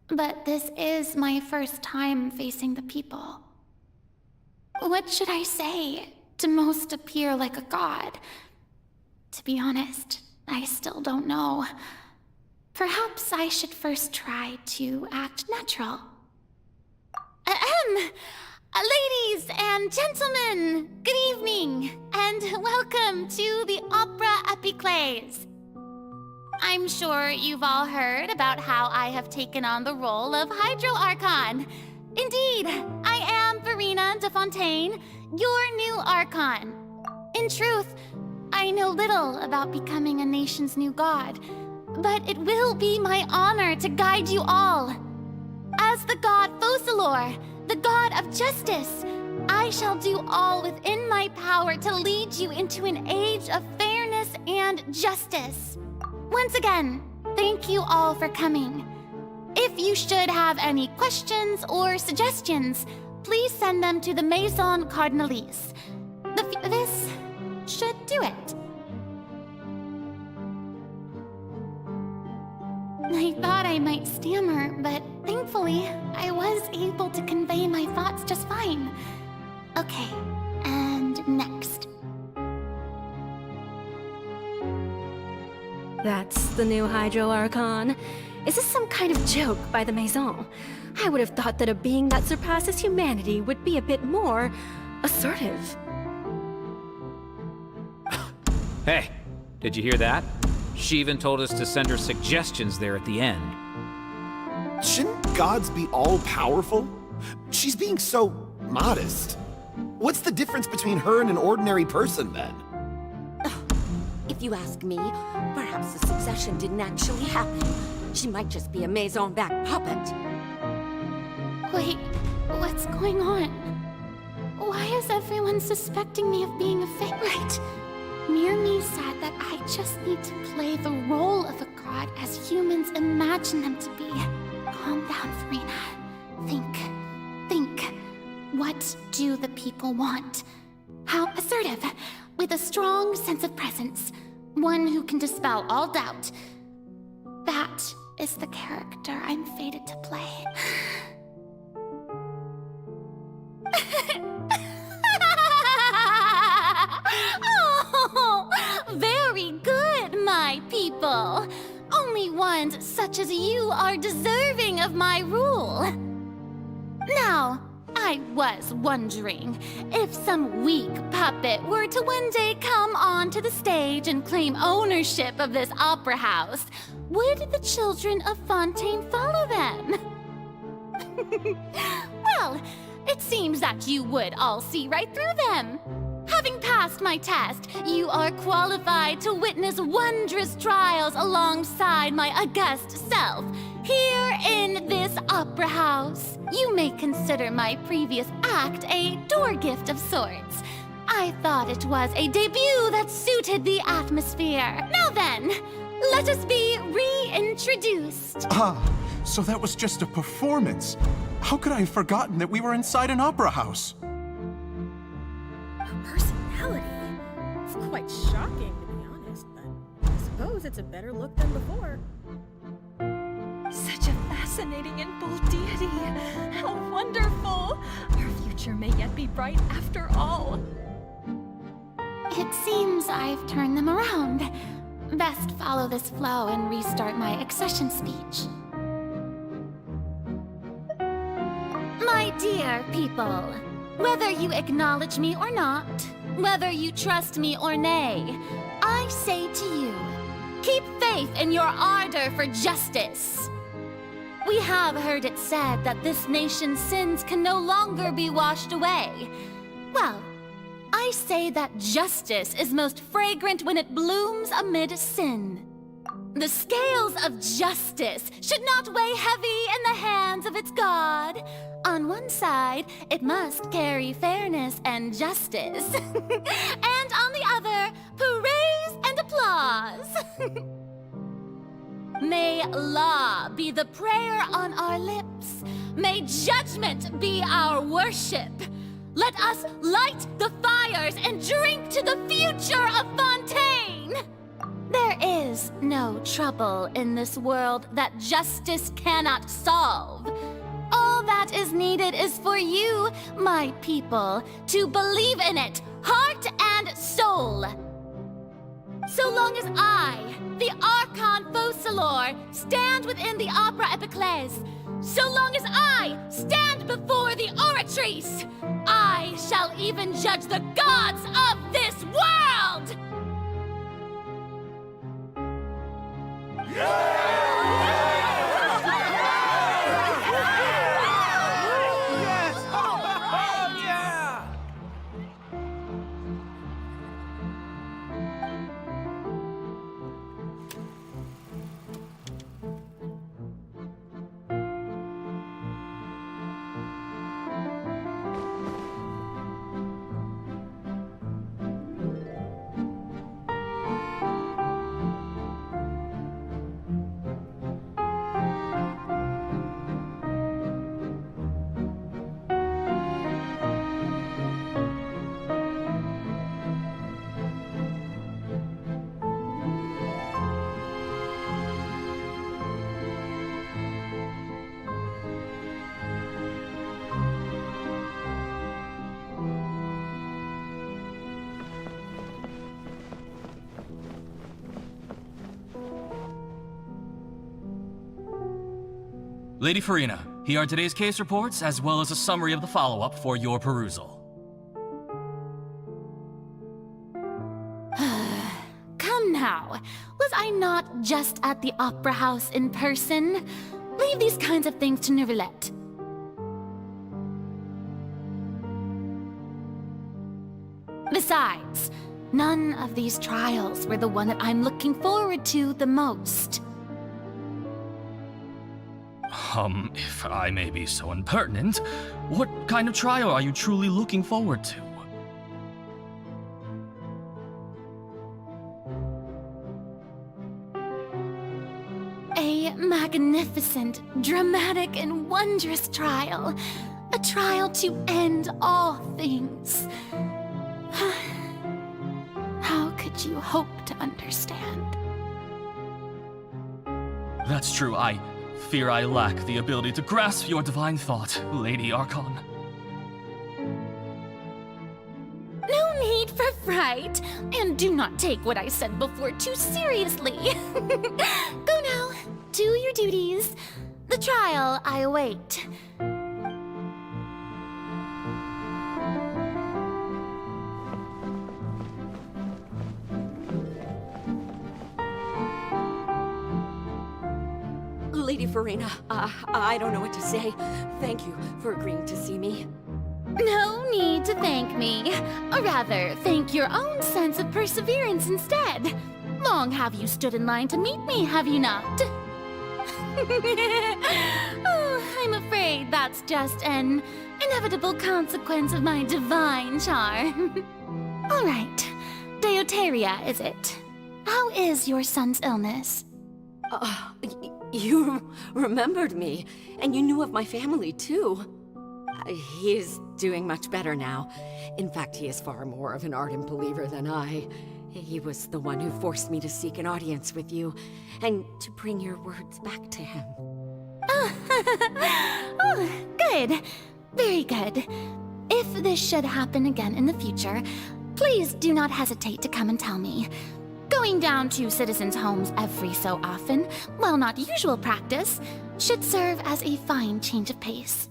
but this is my first time facing the people. What should I say to most appear like a god? To be honest, I still don't know. Perhaps I should first try to act natural. Ladies and gentlemen, good evening, and welcome to the Opera Epiclese. I'm sure you've all heard about how I have taken on the role of Hydro Archon. Indeed, I am Verena de Fontaine, your new Archon. In truth, I know little about becoming a nation's new god, but it will be my honor to guide you all. As the god Focalor, the god of justice, I shall do all within my power to lead you into an age of fairness and justice. Once again, thank you all for coming. If you should have any questions or suggestions, please send them to the Maison Cardinalise. This should do it. I thought I might stammer, but thankfully, I was able to convey my thoughts just fine. Okay, and next. That's the new Hydro Archon. Is this some kind of joke by the Maison? I would have thought that a being that surpasses humanity would be a bit more assertive. Hey, did you hear that? She even told us to send her suggestions there at the end. Shouldn't gods be all-powerful? She's being so modest. What's the difference between her and an ordinary person, then? If you ask me, perhaps the succession didn't actually happen. She might just be a Maison-back puppet. Wait, what's going on? Why is everyone suspecting me of being a fake? Mirmi said that I just need to play the role of a god as humans imagine them to be. Calm down, Verena. Think. What do the people want? How assertive, with a strong sense of presence. One who can dispel all doubt. That is the character I'm fated to play. Oh, very good, my people. Only ones such as you are deserving of my rule. Now, I was wondering if some weak puppet were to one day come onto the stage and claim ownership of this opera house, would the children of Fontaine follow them? Well, it seems that you would all see right through them. Having passed my test, you are qualified to witness wondrous trials alongside my august self, here in this opera house. You may consider my previous act a door gift of sorts. I thought it was a debut that suited the atmosphere. Now then, let us be reintroduced. Ah, so that was just a performance. How could I have forgotten that we were inside an opera house? Her personality? It's quite shocking, to be honest, but I suppose it's a better look than before. Such a fascinating and bold deity. How wonderful! Our future may yet be bright after all. It seems I've turned them around. Best follow this flow and restart my accession speech. My dear people, whether you acknowledge me or not, whether you trust me or nay, I say to you, keep faith in your ardor for justice. We have heard it said that this nation's sins can no longer be washed away. Well, I say that justice is most fragrant when it blooms amid sin. The scales of justice should not weigh heavy in the hands of its God. On one side, it must carry fairness and justice. And on the other, praise and applause. May law be the prayer on our lips. May judgment be our worship. Let us light the fires and drink to the future of Fontaine. There is is no trouble in this world that justice cannot solve. All that is needed is for you, my people, to believe in it, heart and soul. So long as I, the Archon Focalor, stand within the Opera Epiclese, so long as I stand before the Oratrice, I shall even judge the gods of this world! Lady Farina, here are today's case reports, as well as a summary of the follow-up for your perusal. Come now, was I not just at the Opera House in person? Leave these kinds of things to Neuvillette. Besides, none of these trials were the one that I'm looking forward to the most. If I may be so impertinent, what kind of trial are you truly looking forward to? A magnificent, dramatic, and wondrous trial. A trial to end all things. How could you hope to understand? That's true, I fear I lack the ability to grasp your divine thought, Lady Archon. No need for fright, and do not take what I said before too seriously. Go now, do your duties. The trial I await. Lady Farina, I don't know what to say. Thank you for agreeing to see me. No need to thank me. Or rather, thank your own sense of perseverance instead. Long have you stood in line to meet me, have you not? Oh, I'm afraid that's just an inevitable consequence of my divine charm. All right, Deoteria, is it? How is your son's illness? You remembered me, and you knew of my family, too. He is doing much better now. In fact, he is far more of an ardent believer than I. He was the one who forced me to seek an audience with you, and to bring your words back to him. Oh, good. Very good. If this should happen again in the future, please do not hesitate to come and tell me. Going down to citizens' homes every so often, while not usual practice, should serve as a fine change of pace.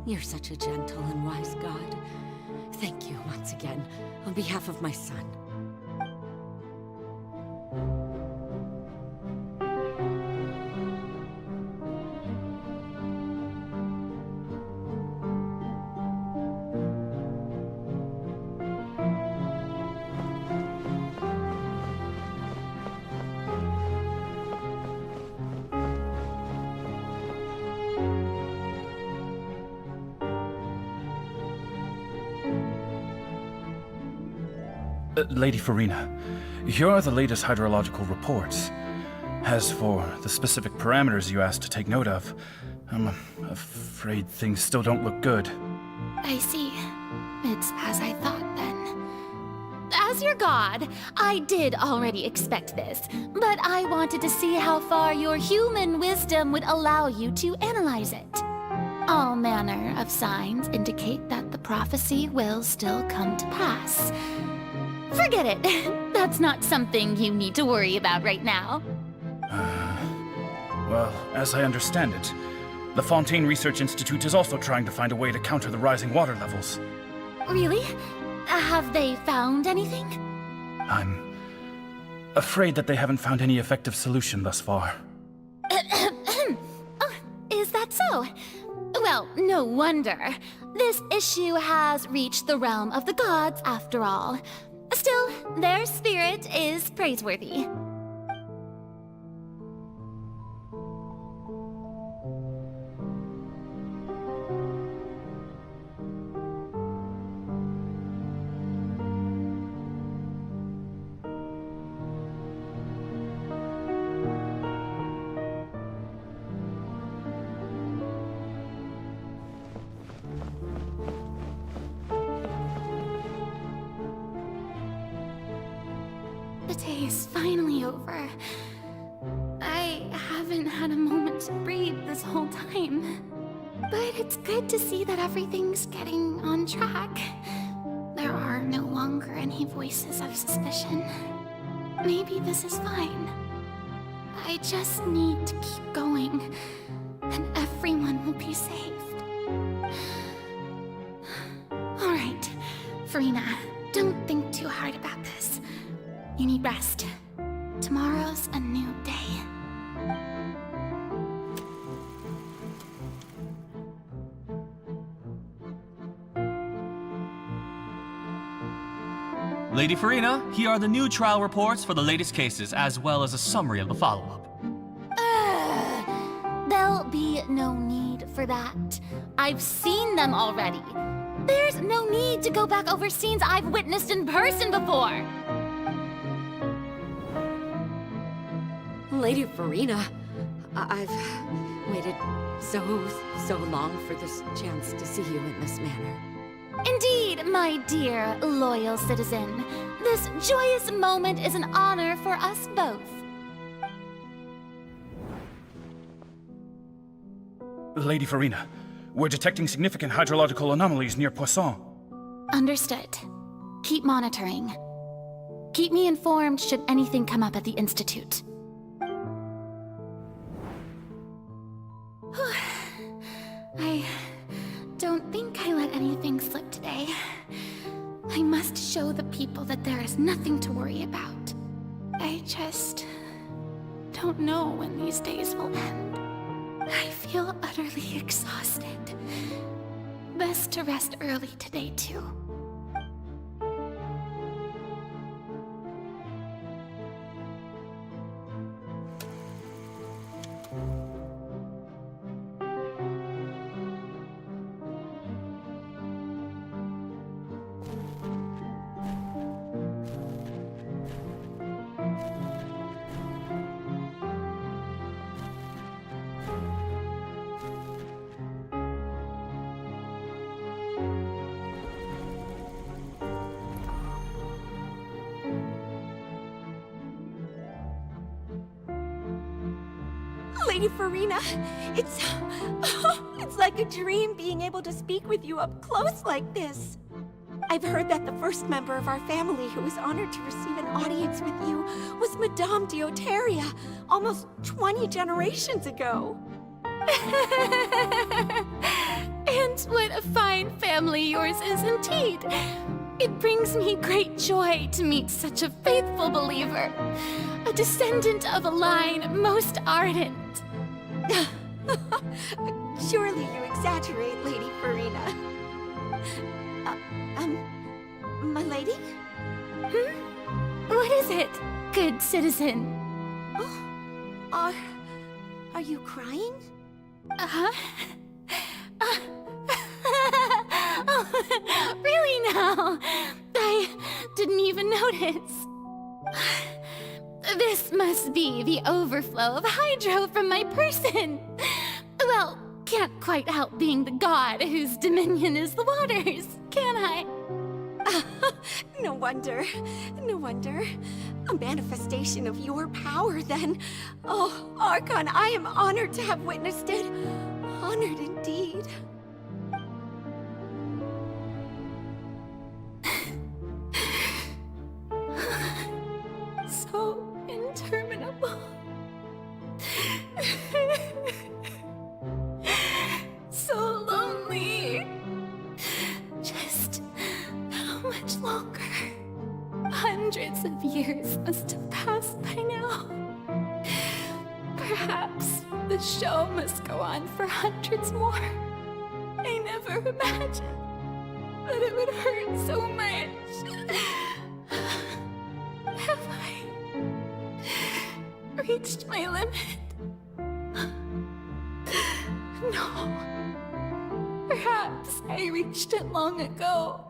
You're such a gentle and wise god. Thank you once again, on behalf of my son. Lady Farina, here are the latest hydrological reports. As for the specific parameters you asked to take note of, I'm afraid things still don't look good. I see. It's as I thought then. As your god, I did already expect this, but I wanted to see how far your human wisdom would allow you to analyze it. All manner of signs indicate that the prophecy will still come to pass. Forget it. That's not something you need to worry about right now. Well, as I understand it, the Fontaine Research Institute is also trying to find a way to counter the rising water levels. Really? Have they found anything? I'm afraid that they haven't found any effective solution thus far. Oh, is that so? Well, no wonder. This issue has reached the realm of the gods, after all. Still, their spirit is praiseworthy. The day is finally over. I haven't had a moment to breathe this whole time. But it's good to see that everything's getting on track. There are no longer any voices of suspicion. Maybe this is fine. I just need to keep going, and everyone will be saved. Alright, Farina, don't think too hard about this. You need rest. Tomorrow's a new day. Lady Farina, here are the new trial reports for the latest cases, as well as a summary of the follow-up. There'll be no need for that. I've seen them already. There's no need to go back over scenes I've witnessed in person before. Lady Farina, I've waited so long for this chance to see you in this manner. Indeed, my dear, loyal citizen. This joyous moment is an honor for us both. Lady Farina, we're detecting significant hydrological anomalies near Poisson. Understood. Keep monitoring. Keep me informed should anything come up at the Institute. I don't think I let anything slip today. I must show the people that there is nothing to worry about. I just don't know when these days will end. I feel utterly exhausted. Best to rest early today, too. Lady Farina, it's like a dream being able to speak with you up close like this. I've heard that the first member of our family who was honored to receive an audience with you was Madame Dioteria, almost 20 generations ago. And what a fine family yours is indeed. It brings me great joy to meet such a faithful believer, a descendant of a line most ardent. Surely you exaggerate, Lady Farina. My lady? What is it, good citizen? Oh, are you crying? Oh, really now? I didn't even notice. This must be the overflow of hydro from my person. Well, can't quite help being the god whose dominion is the waters, can I? No wonder. No wonder. A manifestation of your power, then. Oh, Archon, I am honored to have witnessed it. Honored indeed. So interminable. So lonely. Just how much longer? Hundreds of years must have passed by now. Perhaps the show must go on for hundreds more. I never imagined that it would hurt so much. Have I reached my limit? No. Perhaps I reached it long ago.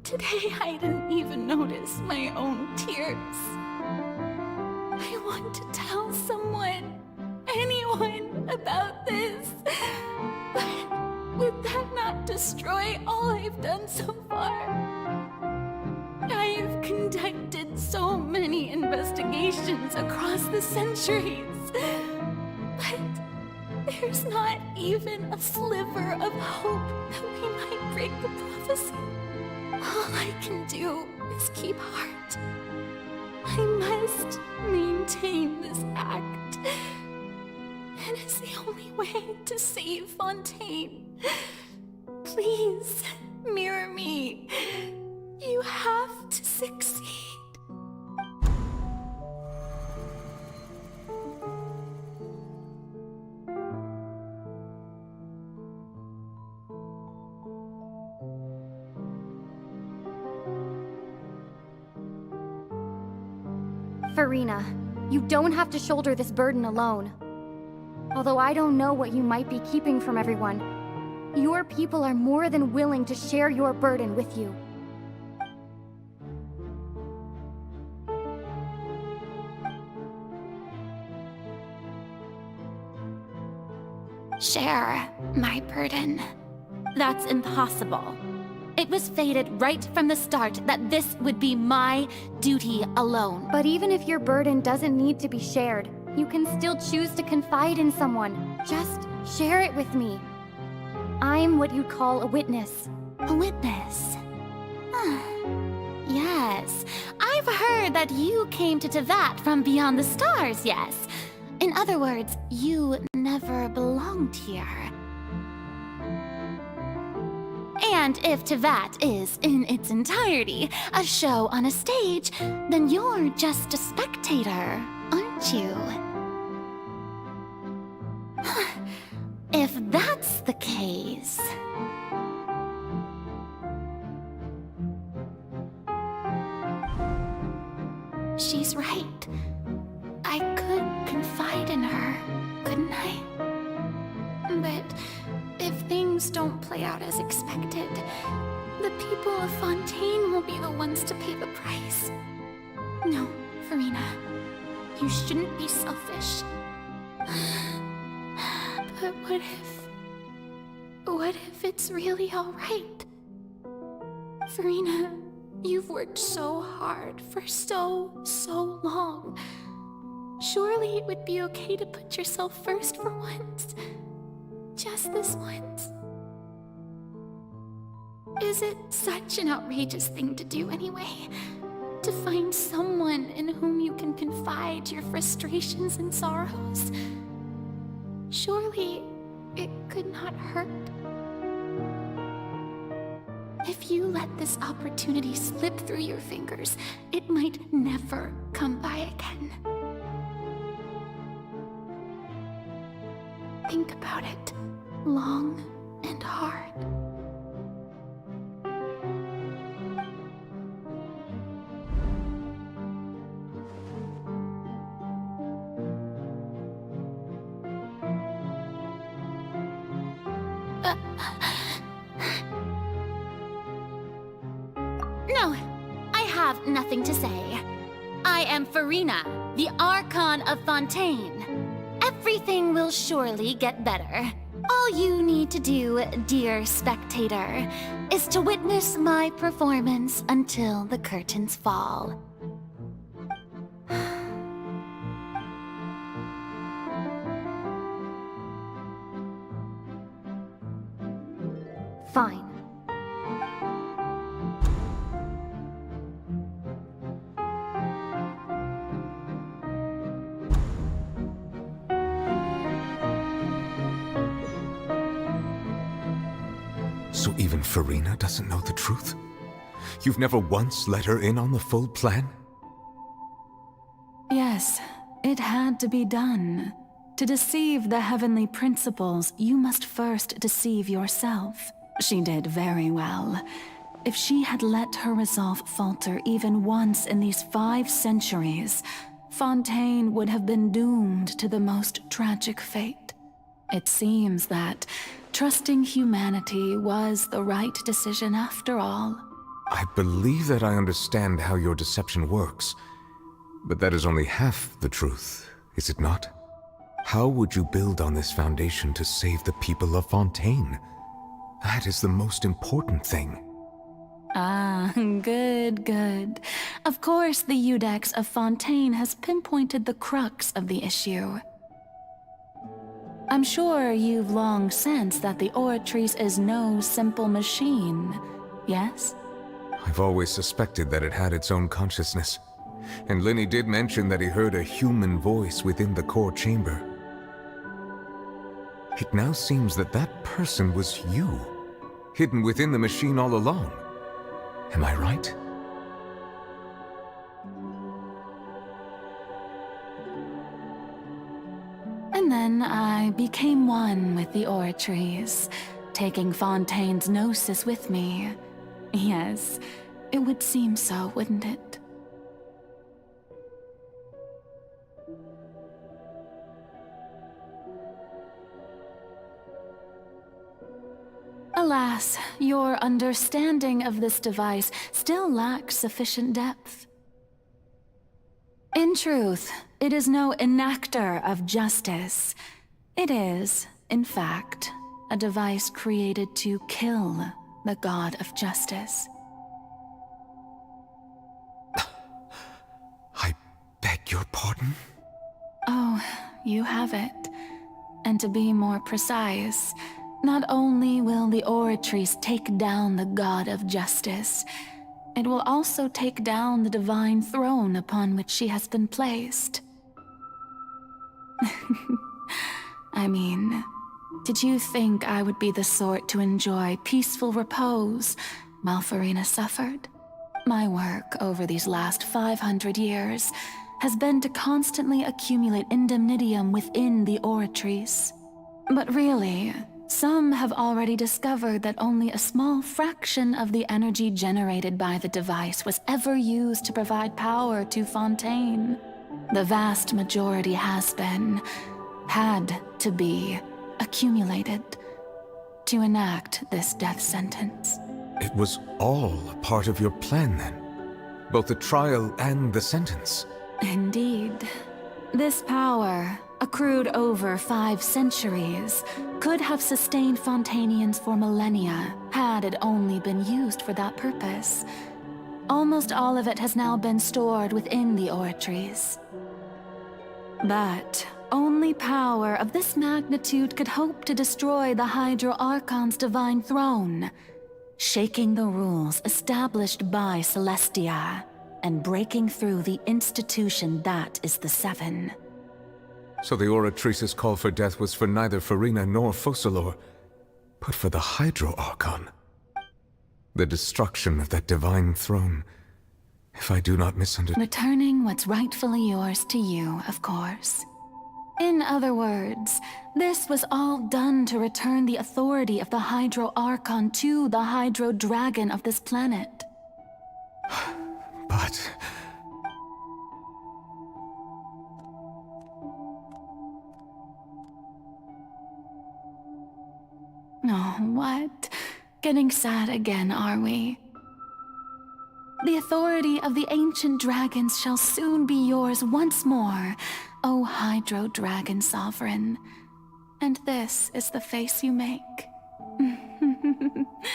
Today I didn't even notice my own tears. I want to tell someone, anyone, about this. But would that not destroy all I've done so far? I've conducted so many investigations across the centuries. But there's not even a sliver of hope that we might break the prophecy. All I can do is keep heart. I must maintain this act. It is the only way to save Fontaine. Please, mirror me. You have to succeed. Farina, you don't have to shoulder this burden alone. Although I don't know what you might be keeping from everyone, your people are more than willing to share your burden with you. Share my burden. That's impossible. It was fated right from the start that this would be my duty alone. But even if your burden doesn't need to be shared, you can still choose to confide in someone. Just share it with me. I'm what you'd call a witness. A witness? Yes, I've heard that you came to Tevat from beyond the stars, yes. In other words, you never belonged here. And if Tevat is, in its entirety, a show on a stage, then you're just a spectator, aren't you? If that's the case... She's right. I could confide in her, couldn't I? But if things don't play out as expected, the people of Fontaine will be the ones to pay the price. No, Farina, you shouldn't be selfish. But what if it's really all right? Farina, you've worked so hard for so long. Surely it would be okay to put yourself first for once. Just this once. Is it such an outrageous thing to do anyway? To find someone in whom you can confide your frustrations and sorrows? Surely it could not hurt. If you let this opportunity slip through your fingers, it might never come by again. Think about it long and hard. No, I have nothing to say. I am Farina, the Archon of Fontaine. Everything will surely get better. All you need to do, dear spectator, is to witness my performance until the curtains fall. Fine. So even Farina doesn't know the truth? You've never once let her in on the full plan? Yes, it had to be done. To deceive the heavenly principles, you must first deceive yourself. She did very well. If she had let her resolve falter even once in these 5 centuries, Fontaine would have been doomed to the most tragic fate. It seems that trusting humanity was the right decision after all. I believe that I understand how your deception works, but that is only half the truth, is it not? How would you build on this foundation to save the people of Fontaine? That is the most important thing. Ah, good, good. Of course, the Iudex of Fontaine has pinpointed the crux of the issue. I'm sure you've long sensed that the Oratrice is no simple machine, yes? I've always suspected that it had its own consciousness, and Lenny did mention that he heard a human voice within the core chamber. It now seems that that person was you, hidden within the machine all along. Am I right? And then I became one with the Oratrice, taking Fontaine's gnosis with me. Yes, it would seem so, wouldn't it? Alas, your understanding of this device still lacks sufficient depth. In truth, it is no enactor of justice. It is, in fact, a device created to kill the god of justice. I beg your pardon? Oh, you have it. And to be more precise, not only will the Oratrice take down the god of justice, it will also take down the divine throne upon which she has been placed. I mean, did you think I would be the sort to enjoy peaceful repose while Farina suffered? My work over these last 500 years has been to constantly accumulate indemnitium within the Oratrice. But really, some have already discovered that only a small fraction of the energy generated by the device was ever used to provide power to Fontaine. The vast majority had to be, accumulated to enact this death sentence. It was all a part of your plan then? Both the trial and the sentence? Indeed. This power, accrued over 5 centuries, could have sustained Fontainians for millennia had it only been used for that purpose. Almost all of it has now been stored within the Oratrice. But only power of this magnitude could hope to destroy the Hydro Archon's divine throne, shaking the rules established by Celestia, and breaking through the institution that is the Seven. So the Oratrice's call for death was for neither Farina nor Focalor, but for the Hydro Archon. The destruction of that divine throne, if I do not misunderstand. Returning what's rightfully yours to you, of course. In other words, this was all done to return the authority of the Hydro Archon to the Hydro Dragon of this planet. But... Oh, what? Getting sad again, are we? The authority of the ancient dragons shall soon be yours once more, O Hydro Dragon Sovereign. And this is the face you make.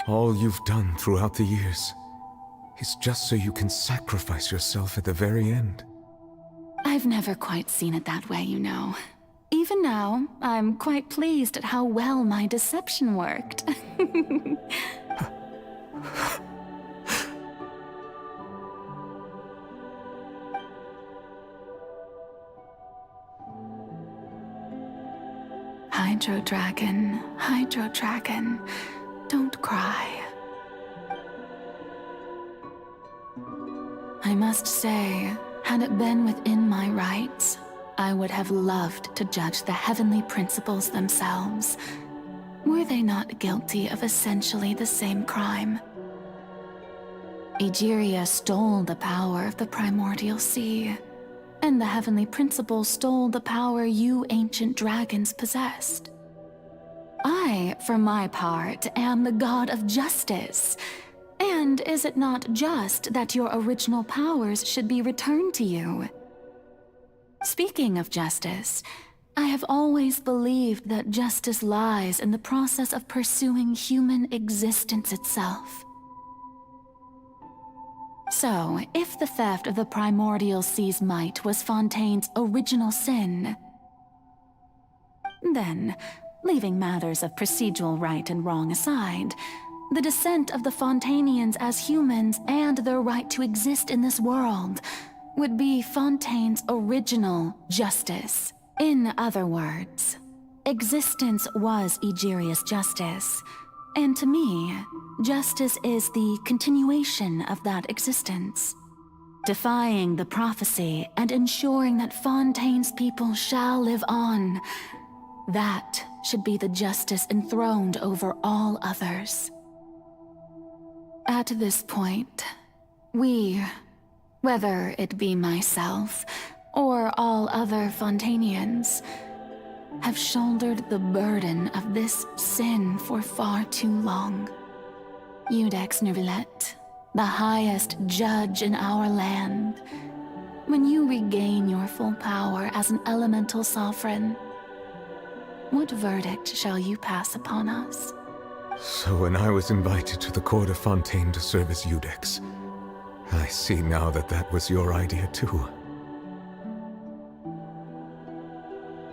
All you've done throughout the years is just so you can sacrifice yourself at the very end. I've never quite seen it that way, you know. Even now, I'm quite pleased at how well my deception worked. Hydro Dragon, don't cry. I must say, had it been within my rights, I would have loved to judge the heavenly principles themselves. Were they not guilty of essentially the same crime? Egeria stole the power of the primordial sea, and the heavenly principles stole the power you ancient dragons possessed. I, for my part, am the god of justice. And is it not just that your original powers should be returned to you? Speaking of justice, I have always believed that justice lies in the process of pursuing human existence itself. So, if the theft of the primordial sea's might was Fontaine's original sin, then, leaving matters of procedural right and wrong aside, the descent of the Fontanians as humans and their right to exist in this world would be Fontaine's original justice. In other words, existence was Egeria's justice, and to me, justice is the continuation of that existence. Defying the prophecy and ensuring that Fontaine's people shall live on, that should be the justice enthroned over all others. At this point, we, whether it be myself or all other Fontanians, have shouldered the burden of this sin for far too long. Iudex Neuvillette, the highest judge in our land, when you regain your full power as an elemental sovereign, what verdict shall you pass upon us? So when I was invited to the court of Fontaine to serve as Iudex, I see now that that was your idea too.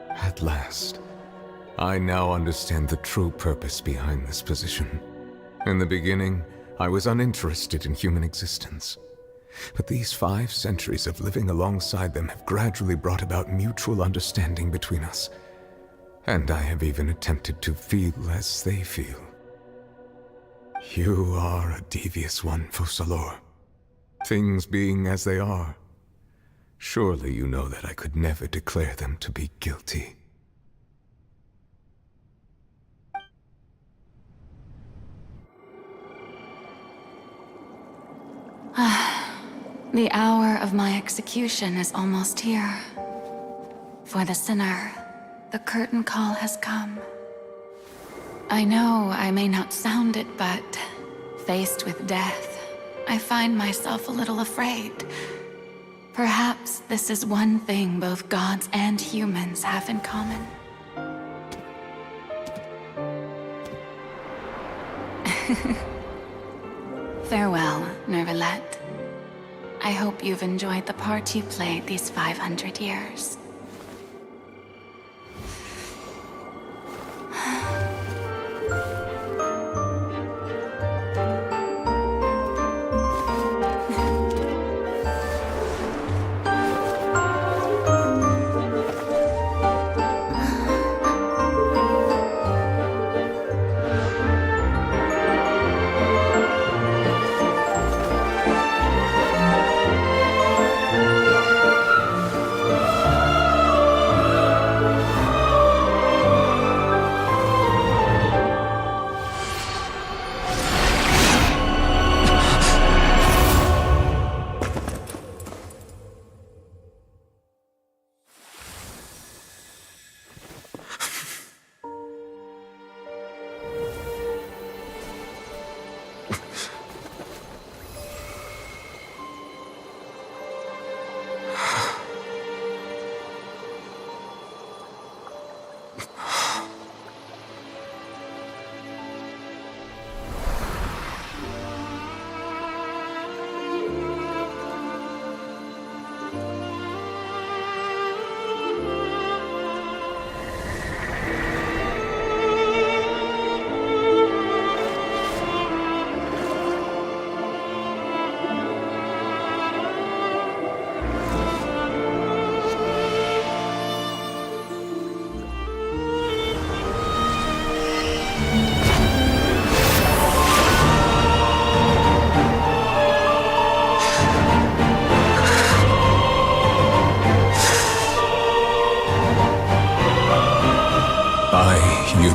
At last, I now understand the true purpose behind this position. In the beginning, I was uninterested in human existence. But these 5 centuries of living alongside them have gradually brought about mutual understanding between us. And I have even attempted to feel as they feel. You are a devious one, Focalors. Things being as they are, surely you know that I could never declare them to be guilty. The hour of my execution is almost here. For the sinner, the curtain call has come. I know I may not sound it, but faced with death, I find myself a little afraid. Perhaps this is one thing both gods and humans have in common. Farewell, Neuvillette. I hope you've enjoyed the part you played these 500 years.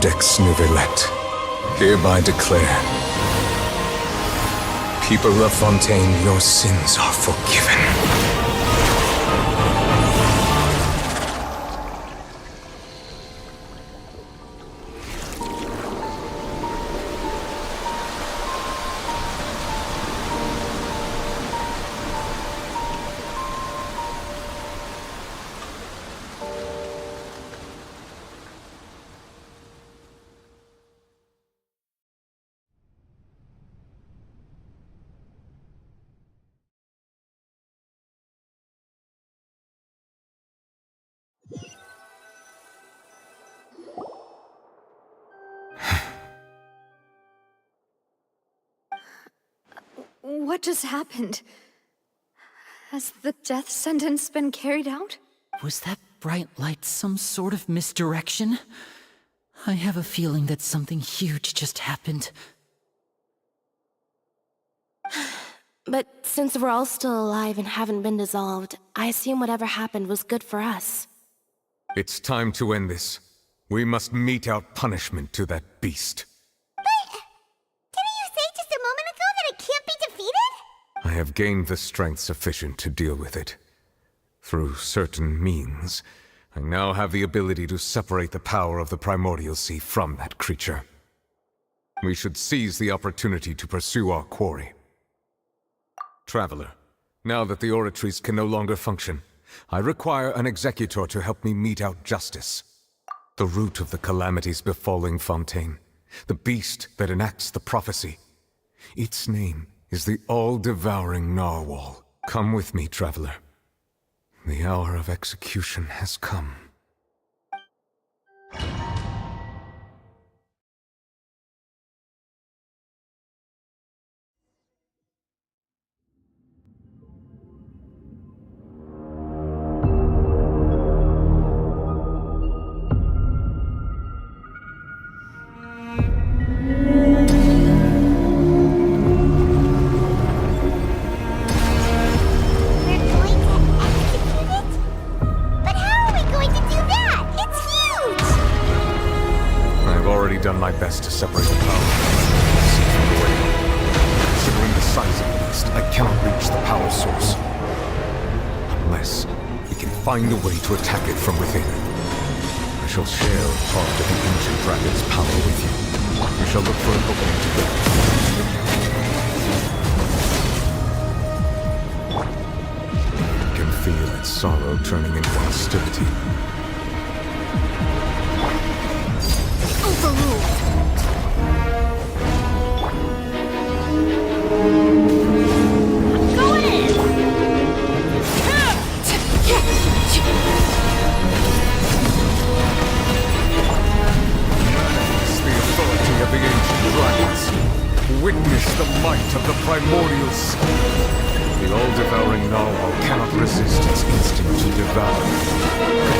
Codex Nouvellette, hereby declare, people of Fontaine, your sins are forgiven. What just happened? Has the death sentence been carried out? Was that bright light some sort of misdirection? I have a feeling that something huge just happened. But since we're all still alive and haven't been dissolved, I assume whatever happened was good for us. It's time to end this. We must mete out punishment to that beast. Didn't you say just a moment ago that it can't be defeated? I have gained the strength sufficient to deal with it. Through certain means, I now have the ability to separate the power of the Primordial Sea from that creature. We should seize the opportunity to pursue our quarry. Traveler, now that the oratories can no longer function, I require an executor to help me mete out justice. The root of the calamities befalling Fontaine, the beast that enacts the prophecy. Its name is the all-devouring Narwhal. Come with me, traveler. The hour of execution has come. Done my best to separate the power from the whale. Considering the size of the beast, I cannot reach the power source. Unless we can find a way to attack it from within. I shall share part of the ancient dragon's power with you. We shall look for an opening together. I can feel its sorrow turning into hostility. Overruled. Go in! It's the authority of the ancient dragons. Witness the might of the primordial sea. The all-devouring narwhal cannot resist its instinct to devour.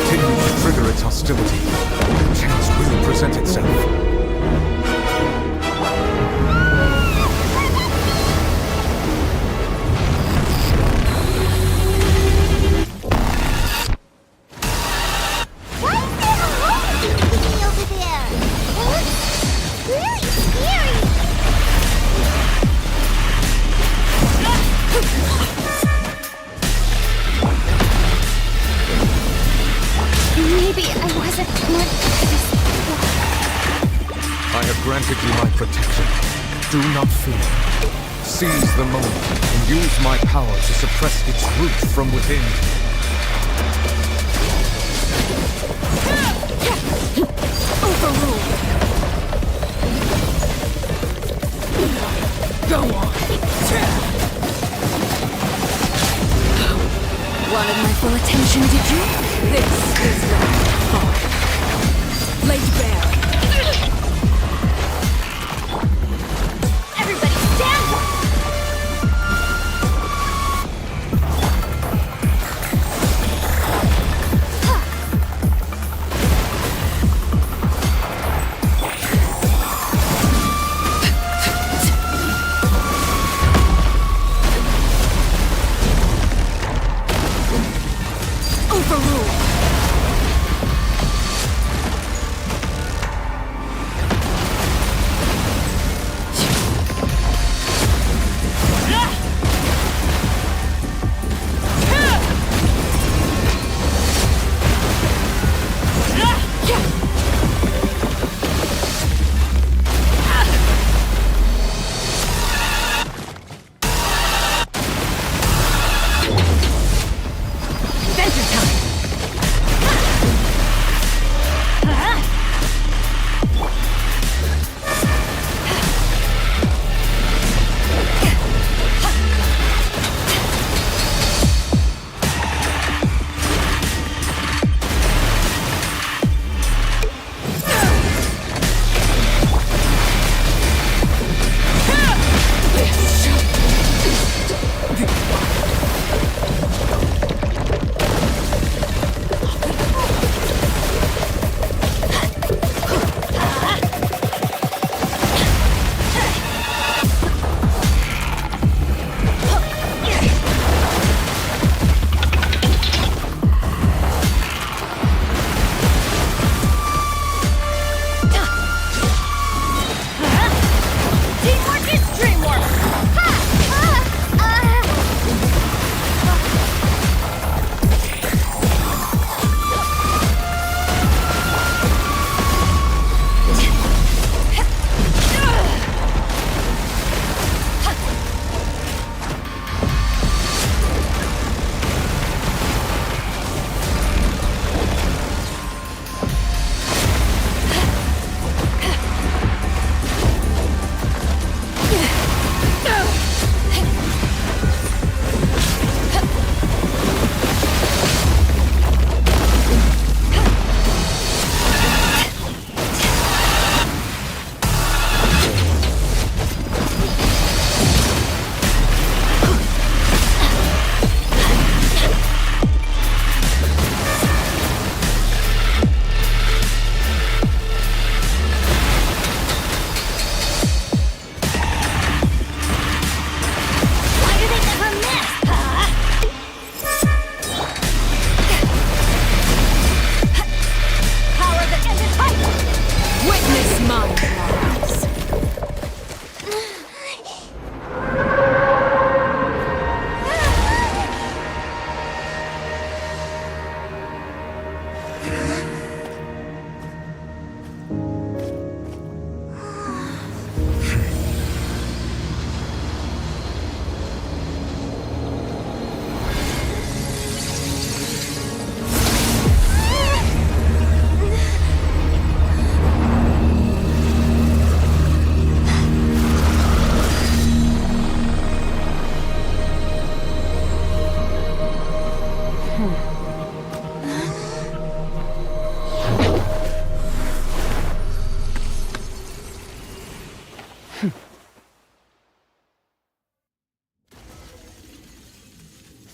Continue to trigger its hostility. A chance will present itself. Granted you my protection. Do not fear. Seize the moment and use my power to suppress its root from within. Overruled. Go on. Wanted my full attention, did you? This is where I fall. Laid bare.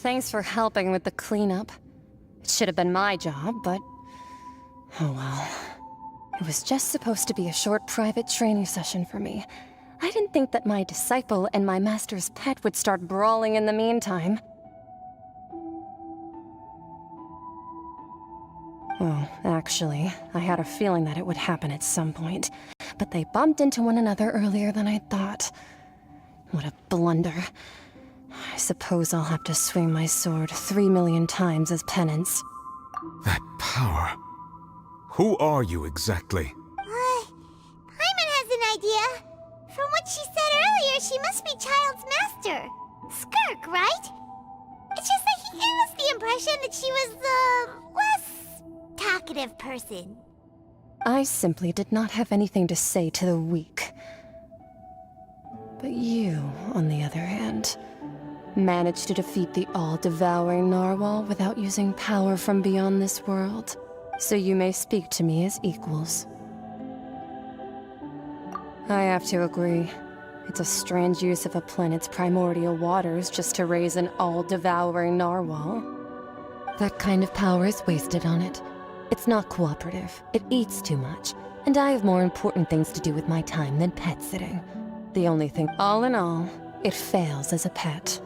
thanks for helping with the cleanup. It should have been my job, but... oh well. It was just supposed to be a short private training session for me. I didn't think that my disciple and my master's pet would start brawling in the meantime. Well, actually, I had a feeling that it would happen at some point, but they bumped into one another earlier than I thought. What a blunder. I suppose I'll have to swing my sword 3 million times as penance. That power. Who are you exactly? Paimon has an idea. From what she said earlier, she must be Child's master. Skirk, right? It's just that he gave us the impression that she was the less talkative person. I simply did not have anything to say to the weak. But you, on the other hand, managed to defeat the all-devouring narwhal without using power from beyond this world. So you may speak to me as equals. I have to agree. It's a strange use of a planet's primordial waters just to raise an all-devouring narwhal. That kind of power is wasted on it. It's not cooperative. It eats too much. And I have more important things to do with my time than pet sitting. The only thing, all in all, it fails as a pet.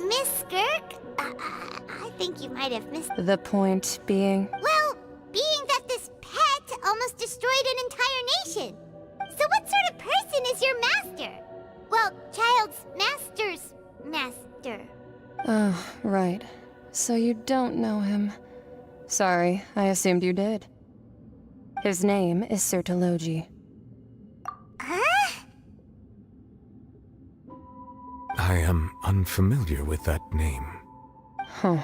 Miss Skirk? I think you might have missed... The point being? Well, being that this pet almost destroyed an entire nation. So what sort of person is your master? Well, Child's master's master. Oh, right. So you don't know him. Sorry, I assumed you did. His name is Sir Tologi. Huh? I am unfamiliar with that name. Huh.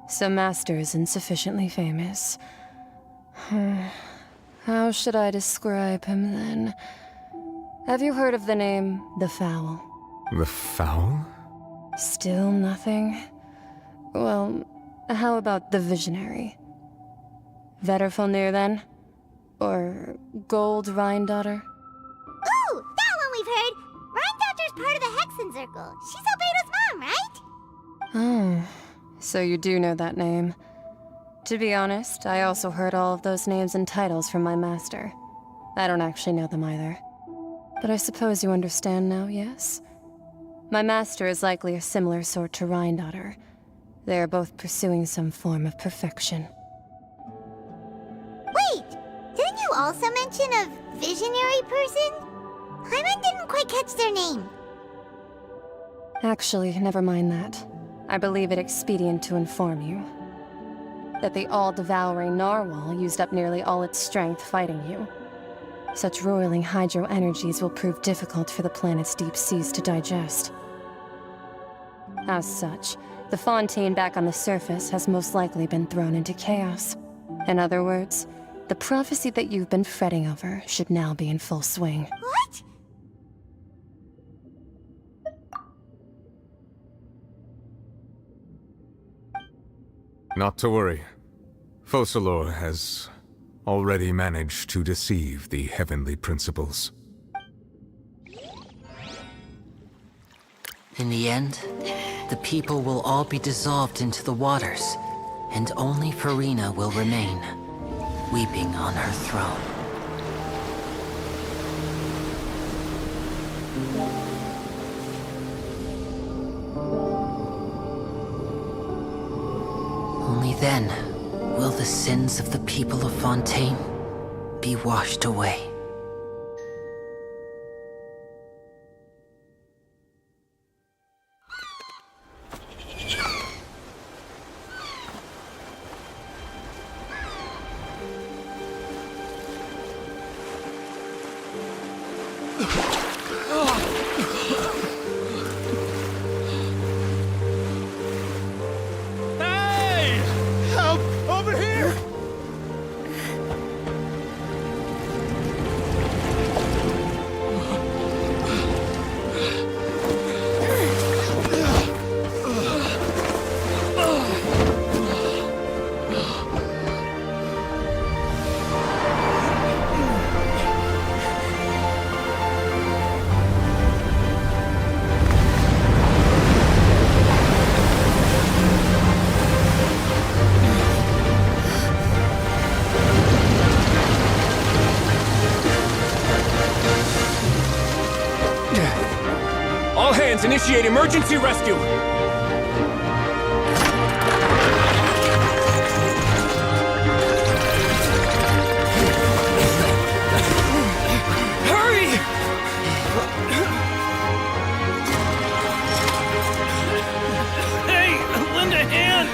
So Master isn't sufficiently famous. How should I describe him then? Have you heard of the name the Fowl? The Fowl? Still nothing? Well, how about the Visionary? Vetterfulnir then? Or Gold Rhindaughter? Ooh, that one we've heard! Rhindaughter's part of the Hexen Circle. She's Albedo's mom, right? Oh, so you do know that name. To be honest, I also heard all of those names and titles from my master. I don't actually know them either. But I suppose you understand now, yes? My master is likely a similar sort to Rhindaughter. They are both pursuing some form of perfection. Wait! Didn't you also mention a visionary person? Paimon didn't quite catch their name. Actually, never mind that. I believe it expedient to inform you that the all-devouring narwhal used up nearly all its strength fighting you. Such roiling hydro energies will prove difficult for the planet's deep seas to digest. As such, the fontaine back on the surface has most likely been thrown into chaos. In other words, the prophecy that you've been fretting over should now be in full swing. What? Not to worry. Focalor has already managed to deceive the heavenly principles. In the end, the people will all be dissolved into the waters, and only Farina will remain, weeping on her throne. Only then will the sins of the people of Fontaine be washed away. All hands, initiate emergency rescue! Hurry! Hey, lend a hand!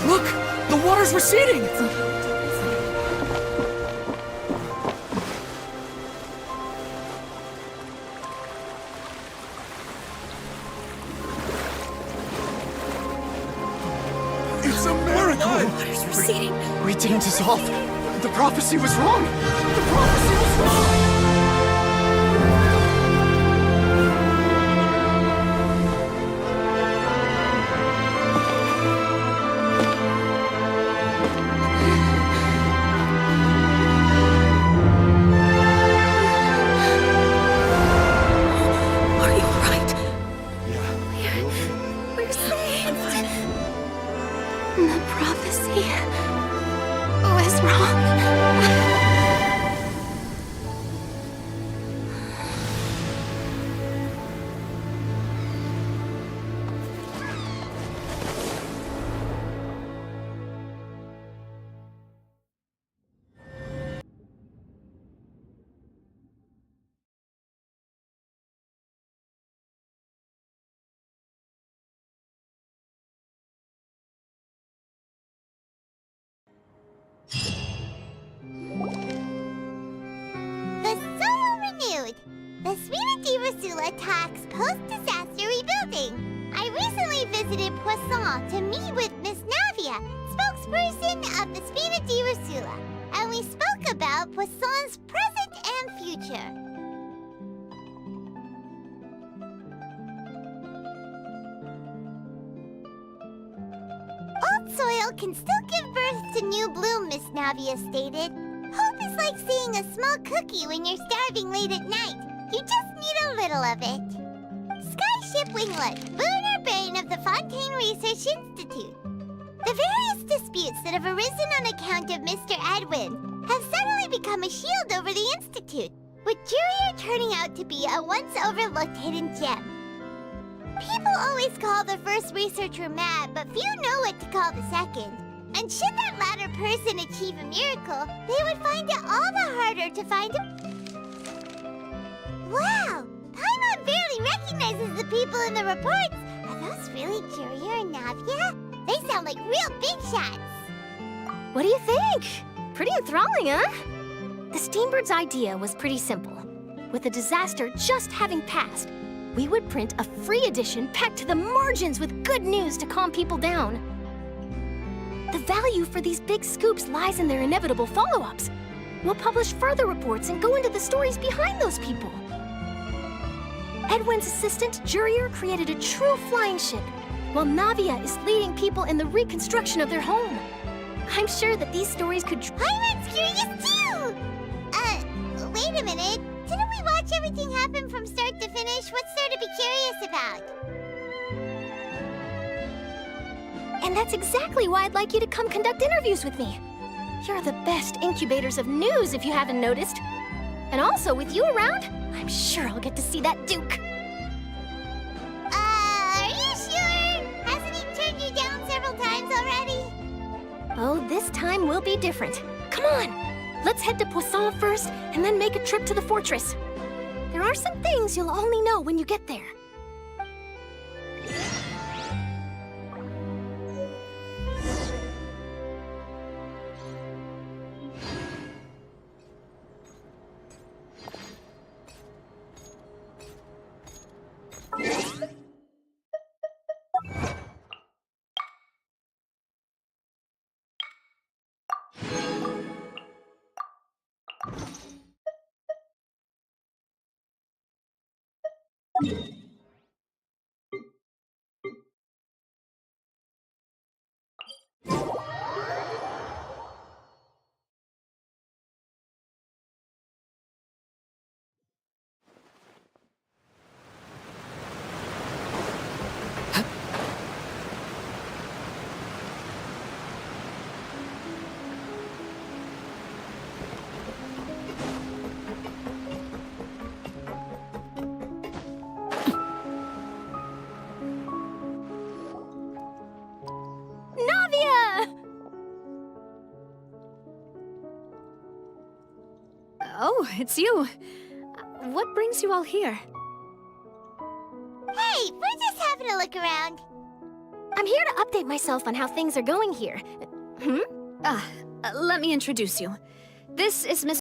Look! The water's receding! It's a miracle! Water's receding. We didn't dissolve. The prophecy was wrong. The prophecy was wrong. Are you right? Yeah. We're saved. The prophecy was wrong. The Soul Renewed! The Suite de Rasula talks post-disaster rebuilding. I recently visited Poisson to meet with Miss Navia, spokesperson of the Suite de Rasula, and we spoke about Poisson's present and future. Old soil can still give birth to new bloom, Miss Navia stated. Hope is like seeing a small cookie when you're starving late at night. You just need a little of it. Skyship Winglet, lunar brain of the Fontaine Research Institute. The various disputes that have arisen on account of Mr. Edwin have suddenly become a shield over the Institute, with Jurier turning out to be a once overlooked hidden gem. People always call the first researcher mad, but few know what to call the second. And should that latter person achieve a miracle, they would find it all the harder to find a... Wow! Paimon barely recognizes the people in the reports. Are those really Jurier and Navia? They sound like real big shots. What do you think? Pretty enthralling, huh? The Steambird's idea was pretty simple. With the disaster just having passed, we would print a free edition packed to the margins with good news to calm people down. The value for these big scoops lies in their inevitable follow-ups. We'll publish further reports and go into the stories behind those people. Edwin's assistant, Jurier, created a true flying ship, while Navia is leading people in the reconstruction of their home. I'm sure that these stories could... Paimon's curious too! Wait a minute. Didn't we watch everything happen from start to finish? What's there to be curious about? And that's exactly why I'd like you to come conduct interviews with me. You're the best incubators of news, if you haven't noticed. And also, with you around, I'm sure I'll get to see that Duke. Are you sure? Hasn't he turned you down several times already? Oh, this time will be different. Come on! Let's head to Poisson first, and then make a trip to the fortress. There are some things you'll only know when you get there. Navia! Oh, it's you. What brings you all here? Hey, we're just having a look around. I'm here to update myself on how things are going here. Let me introduce you. This is Miss